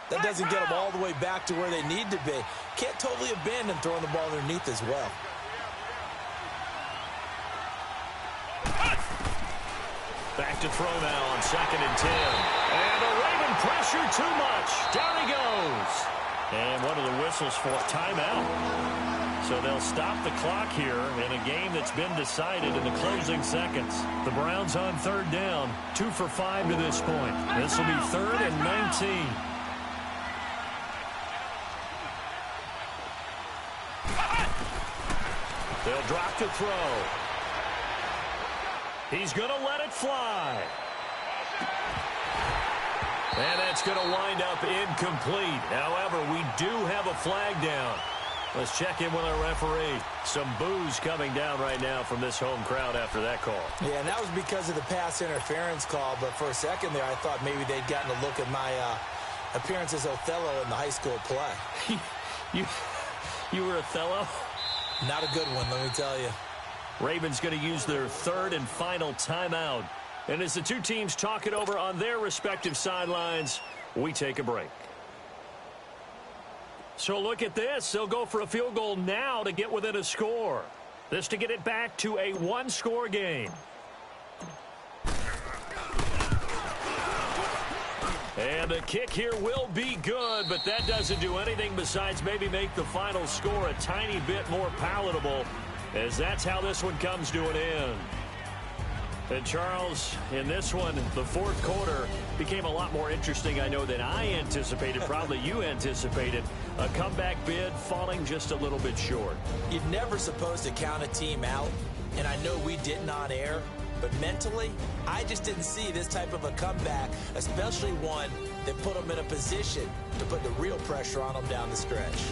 Speaker 3: that doesn't get them all the way back to where they need to be. Can't totally abandon throwing the ball underneath as well.
Speaker 1: Back to throw now on 2nd and 10. And the Raven pressure too much. Down he goes. And what are the whistles for? Timeout. So they'll stop the clock here in a game that's been decided in the closing seconds. The Browns on third down, 2 for 5 to this point. This will be 3rd and 19. They'll drop to throw. He's going to let it fly. And that's going to wind up incomplete. However, we do have a flag down. Let's check in with our referee. Some boos coming down right now from this home crowd after that call.
Speaker 3: Yeah, and that was because of the pass interference call. But for a second there, I thought maybe they'd gotten a look at my appearance as Othello in the high school play.
Speaker 1: You were Othello?
Speaker 3: Not a good one, let me tell you.
Speaker 1: Ravens going to use their 3rd and final timeout. And as the two teams talk it over on their respective sidelines, we take a break. So look at this. They'll go for a field goal now to get within a score. This to get it back to a 1-score game. And the kick here will be good, but that doesn't do anything besides maybe make the final score a tiny bit more palatable, as that's how this one comes to an end. And Charles, in this one, the 4th quarter became a lot more interesting, I know, than I anticipated. Probably you anticipated. A comeback bid falling just a little bit short.
Speaker 3: You're never supposed to count a team out, and I know we didn't on air, but mentally, I just didn't see this type of a comeback, especially one that put them in a position to put the real pressure on them down the stretch.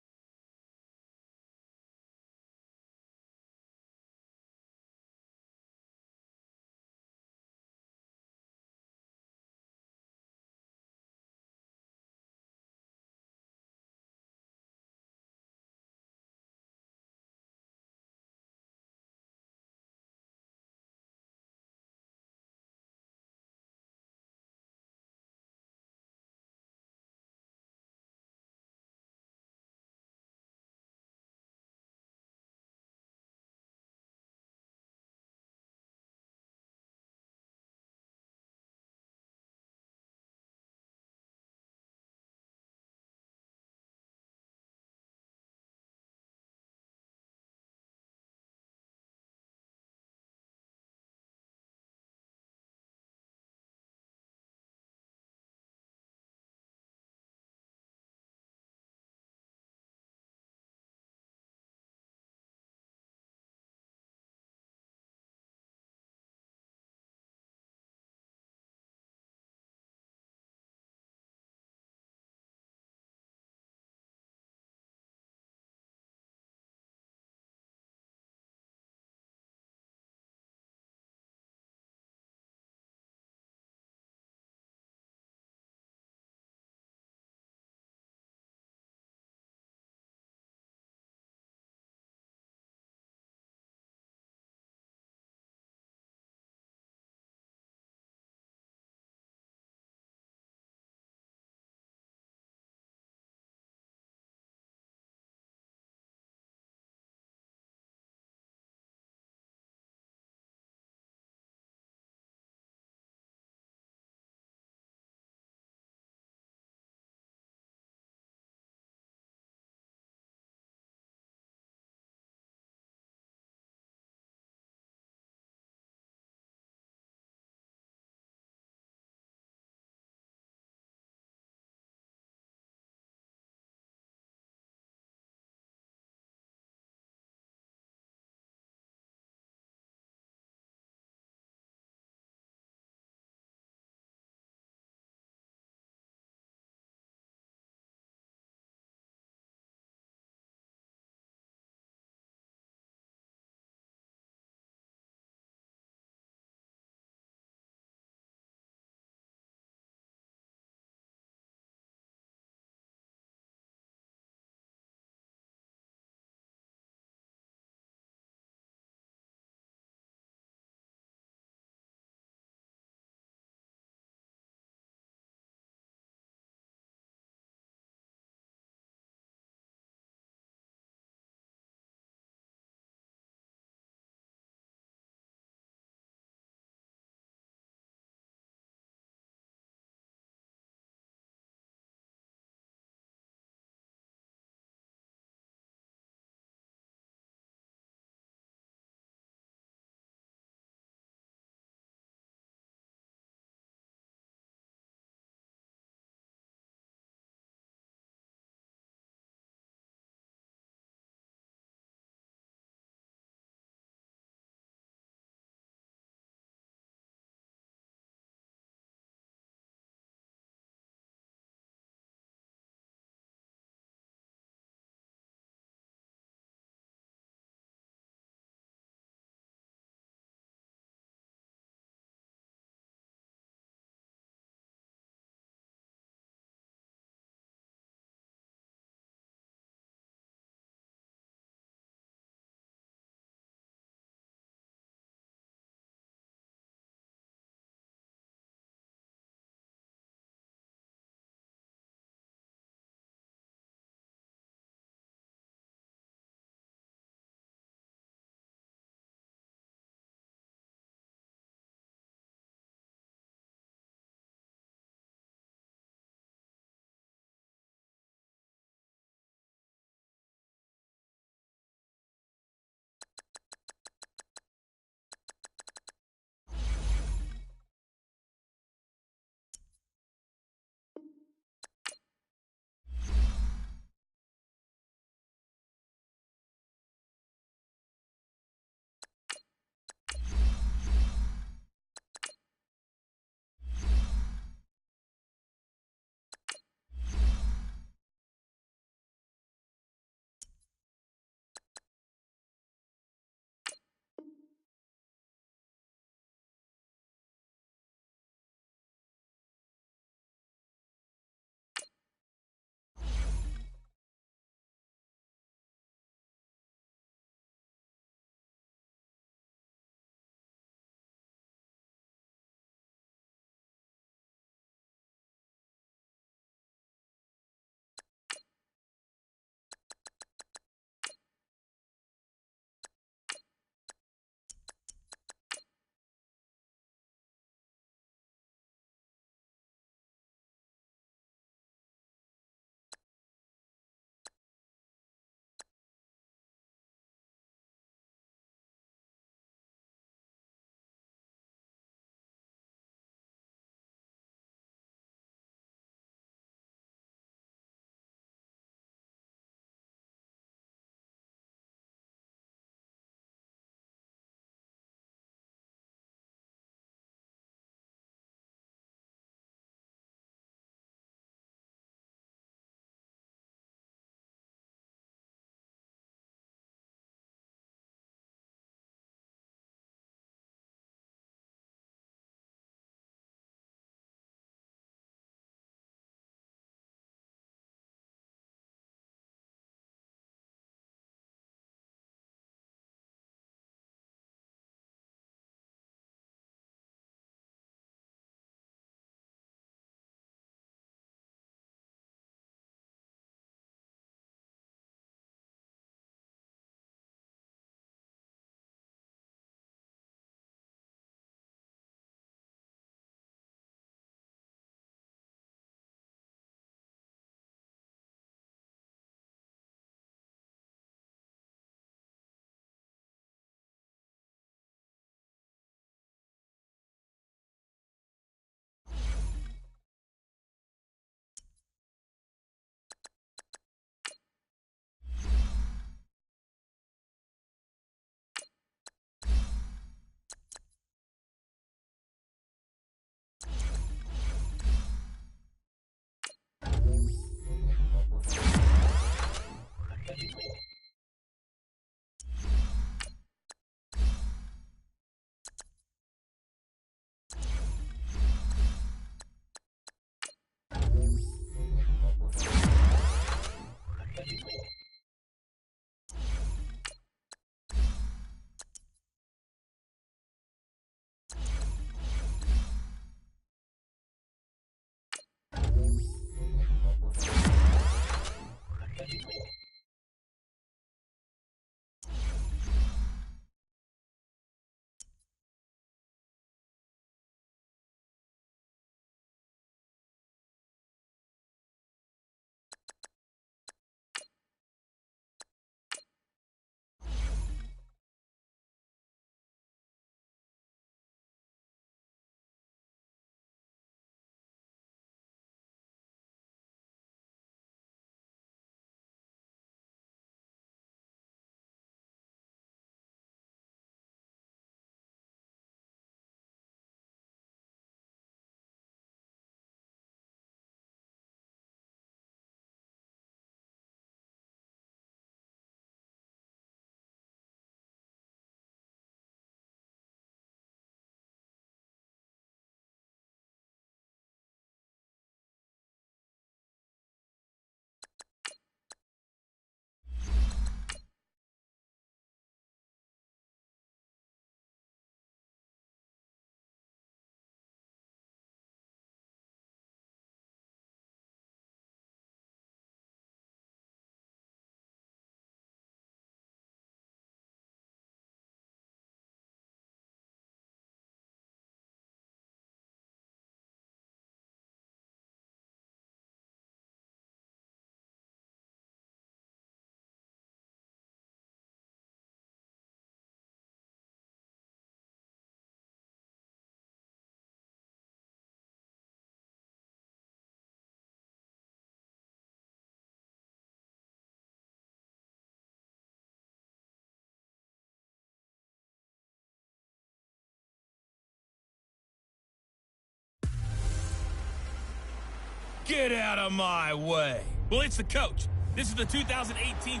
Speaker 5: Get out of my way. Well, it's the coach. This is the 2018...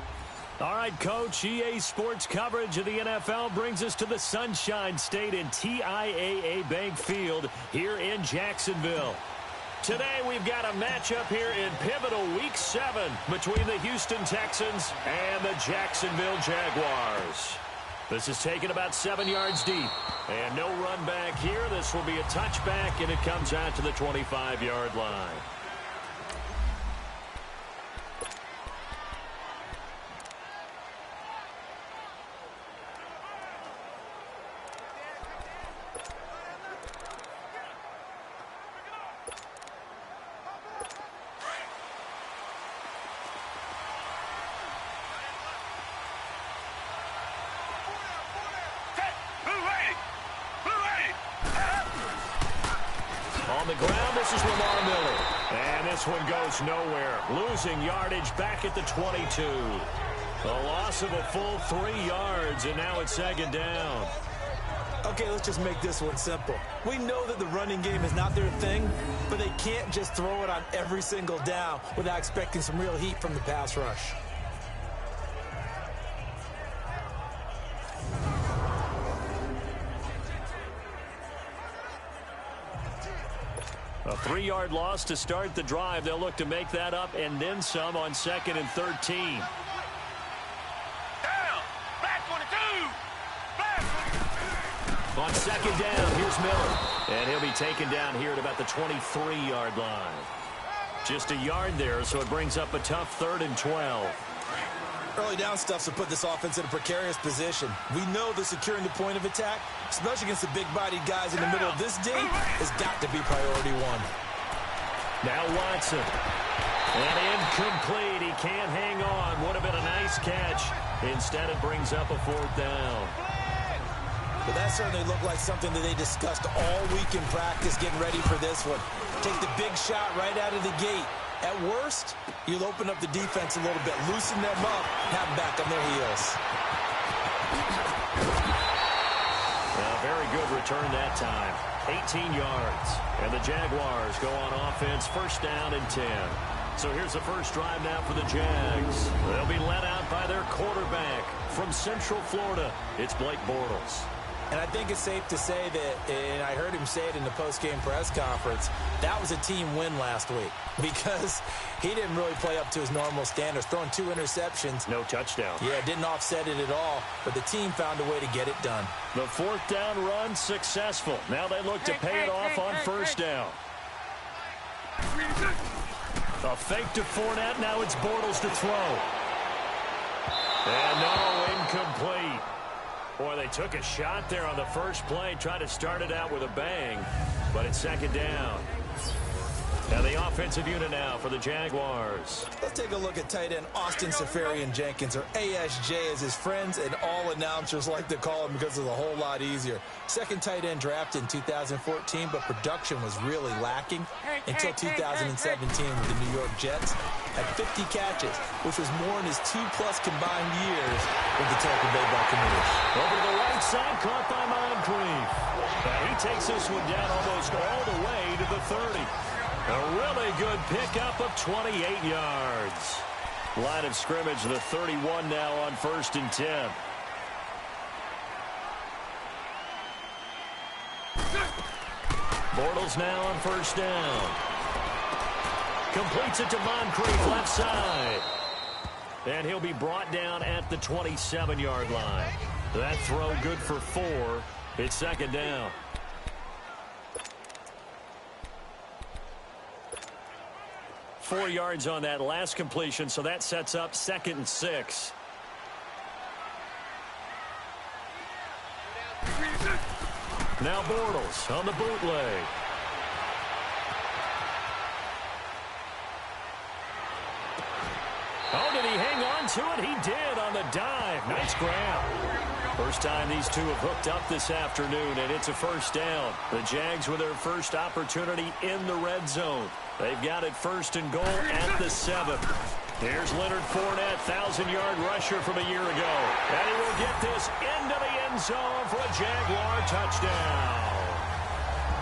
Speaker 1: All right, Coach, EA Sports coverage of the NFL brings us to the Sunshine State in TIAA Bank Field here in Jacksonville. Today, we've got a matchup here in pivotal Week 7 between the Houston Texans and the Jacksonville Jaguars. This is taken about 7 yards deep. And no run back here. This will be a touchback, and it comes out to the 25-yard line. On the ground, this is Lamar Miller. And this one goes nowhere. Losing yardage back at the 22. A loss of a full 3 yards, and now it's second down.
Speaker 3: Okay, let's just make this one simple. We know that the running game is not their thing, but they can't just throw it on every single down without expecting some real heat from the pass rush.
Speaker 1: A 3-yard loss to start the drive. They'll look to make that up and then some on 2nd and 13.
Speaker 2: Down. Back 22. Back.
Speaker 1: On 2nd down, here's Miller. And he'll be taken down here at about the 23-yard line. Just a yard there, so it brings up a tough 3rd and 12.
Speaker 3: Early down stuff to put this offense in a precarious position. We know that securing the point of attack, especially against the big-bodied guys in the middle of this day, has got to be priority one.
Speaker 1: Now Watson. And incomplete. He can't hang on. Would have been a nice catch. Instead, it brings up a 4th down.
Speaker 3: But that certainly looked like something that they discussed all week in practice getting ready for this one. Take the big shot right out of the gate. At worst, you'll open up the defense a little bit, loosen them up, have them back on their heels.
Speaker 1: A very good return that time. 18 yards. And the Jaguars go on offense, 1st down and 10. So here's the first drive now for the Jags. They'll be led out by their quarterback from Central Florida. It's Blake Bortles.
Speaker 3: And I think it's safe to say that, and I heard him say it in the post-game press conference, that was a team win last week because he didn't really play up to his normal standards, throwing 2 interceptions.
Speaker 1: No touchdown.
Speaker 3: Yeah, didn't offset it at all, but the team found a way to get it done.
Speaker 1: The 4th down run successful. Now they look to pay it off on 1st down. A fake to Fournette. Now it's Bortles to throw. And no, incomplete. Boy, they took a shot there on the first play, tried to start it out with a bang, but it's 2nd down. Now the offensive unit now for the Jaguars.
Speaker 3: Let's take a look at tight end Austin Seferian-Jenkins, or ASJ as his friends and all announcers like to call him because it's a whole lot easier. 2nd tight end drafted in 2014, but production was really lacking until 2017 with the New York Jets. Had 50 catches, which was more in his 2+ combined years with the Tampa Bay Buccaneers.
Speaker 1: Over to the right side, caught by Moncrief. He takes this one down almost all the way to the 30. A really good pickup of 28 yards. Line of scrimmage, the 31 now on 1st and 10. Bortles now on 1st down. Completes it to Moncrief, left side. And he'll be brought down at the 27-yard line. That throw good for 4. It's 2nd down. Four yards on that last completion, so that sets up 2nd and 6. Now Bortles on the bootleg. Oh, did he hang on to it? He did on the dive. Nice grab. First time these two have hooked up this afternoon, and it's a 1st down. The Jags with their first opportunity in the red zone. They've got it 1st and goal at the 7. Here's Leonard Fournette, 1,000-yard rusher from a year ago. And he will get this into the end zone for a Jaguar touchdown.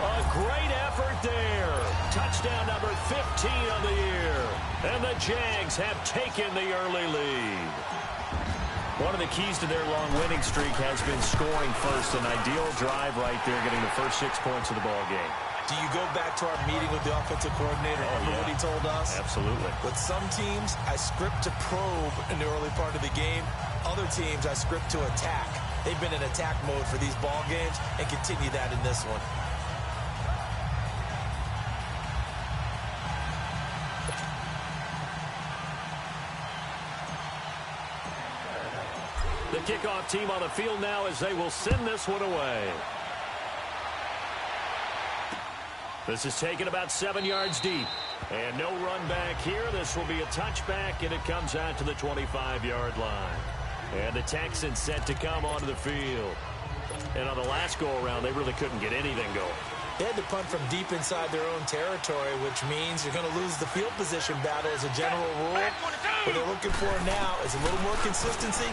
Speaker 1: A great effort there. Touchdown number 15 on the year. And the Jags have taken the early lead. One of the keys to their long winning streak has been scoring first. An ideal drive right there, getting the first 6 points of the ball game.
Speaker 3: Do you go back to our meeting with the offensive coordinator? Remember what he told us?
Speaker 1: Absolutely.
Speaker 3: With some teams, I script to probe in the early part of the game. Other teams, I script to attack. They've been in attack mode for these ball games and continue that in this one.
Speaker 1: The kickoff team on the field now as they will send this one away. This is taken about 7 yards deep. And no run back here. This will be a touchback, and it comes out to the 25-yard line. And the Texans set to come onto the field. And on the last go-around, they really couldn't get anything going.
Speaker 3: They had to punt from deep inside their own territory, which means you're going to lose the field position battle as a general rule. What they're looking for now is a little more consistency,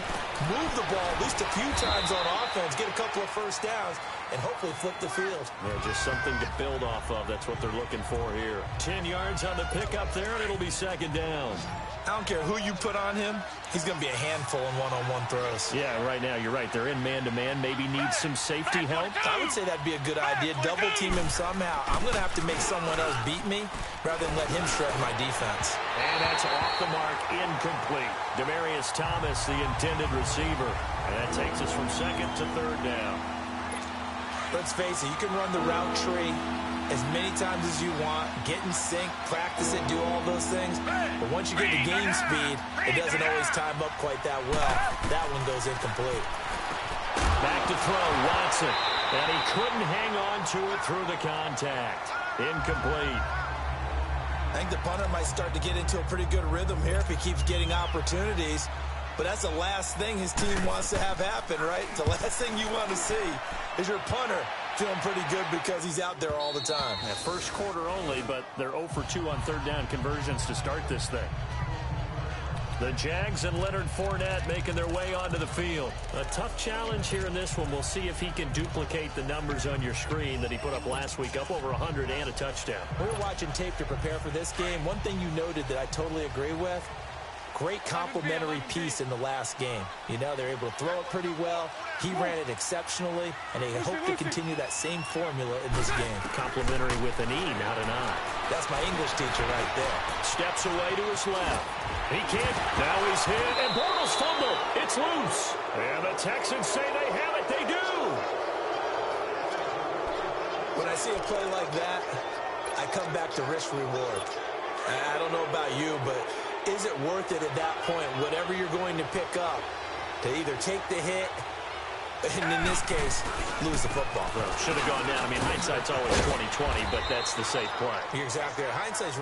Speaker 3: move the ball at least a few times on offense, get a couple of first downs, and hopefully flip the field.
Speaker 1: Yeah, just something to build off of. That's what they're looking for here. 10 yards on the pickup there, and it'll be second down.
Speaker 3: I don't care who you put on him. He's going to be a handful in one-on-one throws.
Speaker 1: Yeah, right now, you're right. They're in man-to-man. Maybe need some safety help.
Speaker 3: I would say that'd be a good idea. Double team him somehow. I'm going to have to make someone else beat me rather than let him shred my defense.
Speaker 1: And that's off the mark, incomplete. Demaryius Thomas, the intended receiver. And that takes us from second to third down.
Speaker 3: Let's face it, you can run the route tree as many times as you want, get in sync, practice it, do all those things. But once you get to game speed, it doesn't always time up quite that well. That one goes incomplete.
Speaker 1: Back to throw, Watson. And he couldn't hang on to it through the contact. Incomplete.
Speaker 3: I think the punter might start to get into a pretty good rhythm here if he keeps getting opportunities. But that's the last thing his team wants to have happen, right? The last thing you want to see is your punter feeling pretty good because he's out there all the time.
Speaker 1: Yeah, first quarter only, but they're 0 for 2 on third down conversions to start this thing. The Jags and Leonard Fournette making their way onto the field. A tough challenge here in this one. We'll see if he can duplicate the numbers on your screen that he put up last week, up over 100 and a touchdown.
Speaker 3: We were watching tape to prepare for this game. One thing you noted that I totally agree with, great complimentary piece in the last game. You know, they're able to throw it pretty well. He ran it exceptionally, and they hope to continue that same formula in this game.
Speaker 1: Complimentary with an E, not an I.
Speaker 3: That's my English teacher right there.
Speaker 1: Steps away to his left. He can't. Now he's hit, and Bortles fumble. It's loose. And the Texans say they have it. They do.
Speaker 3: When I see a play like that, I come back to risk reward. I don't know about you, but is it worth it at that point, whatever you're going to pick up, to either take the hit, and in this case, lose the football?
Speaker 1: Well, should have gone down. I mean, hindsight's always 20/20, but that's the safe play.
Speaker 3: You're exactly right. Hindsight's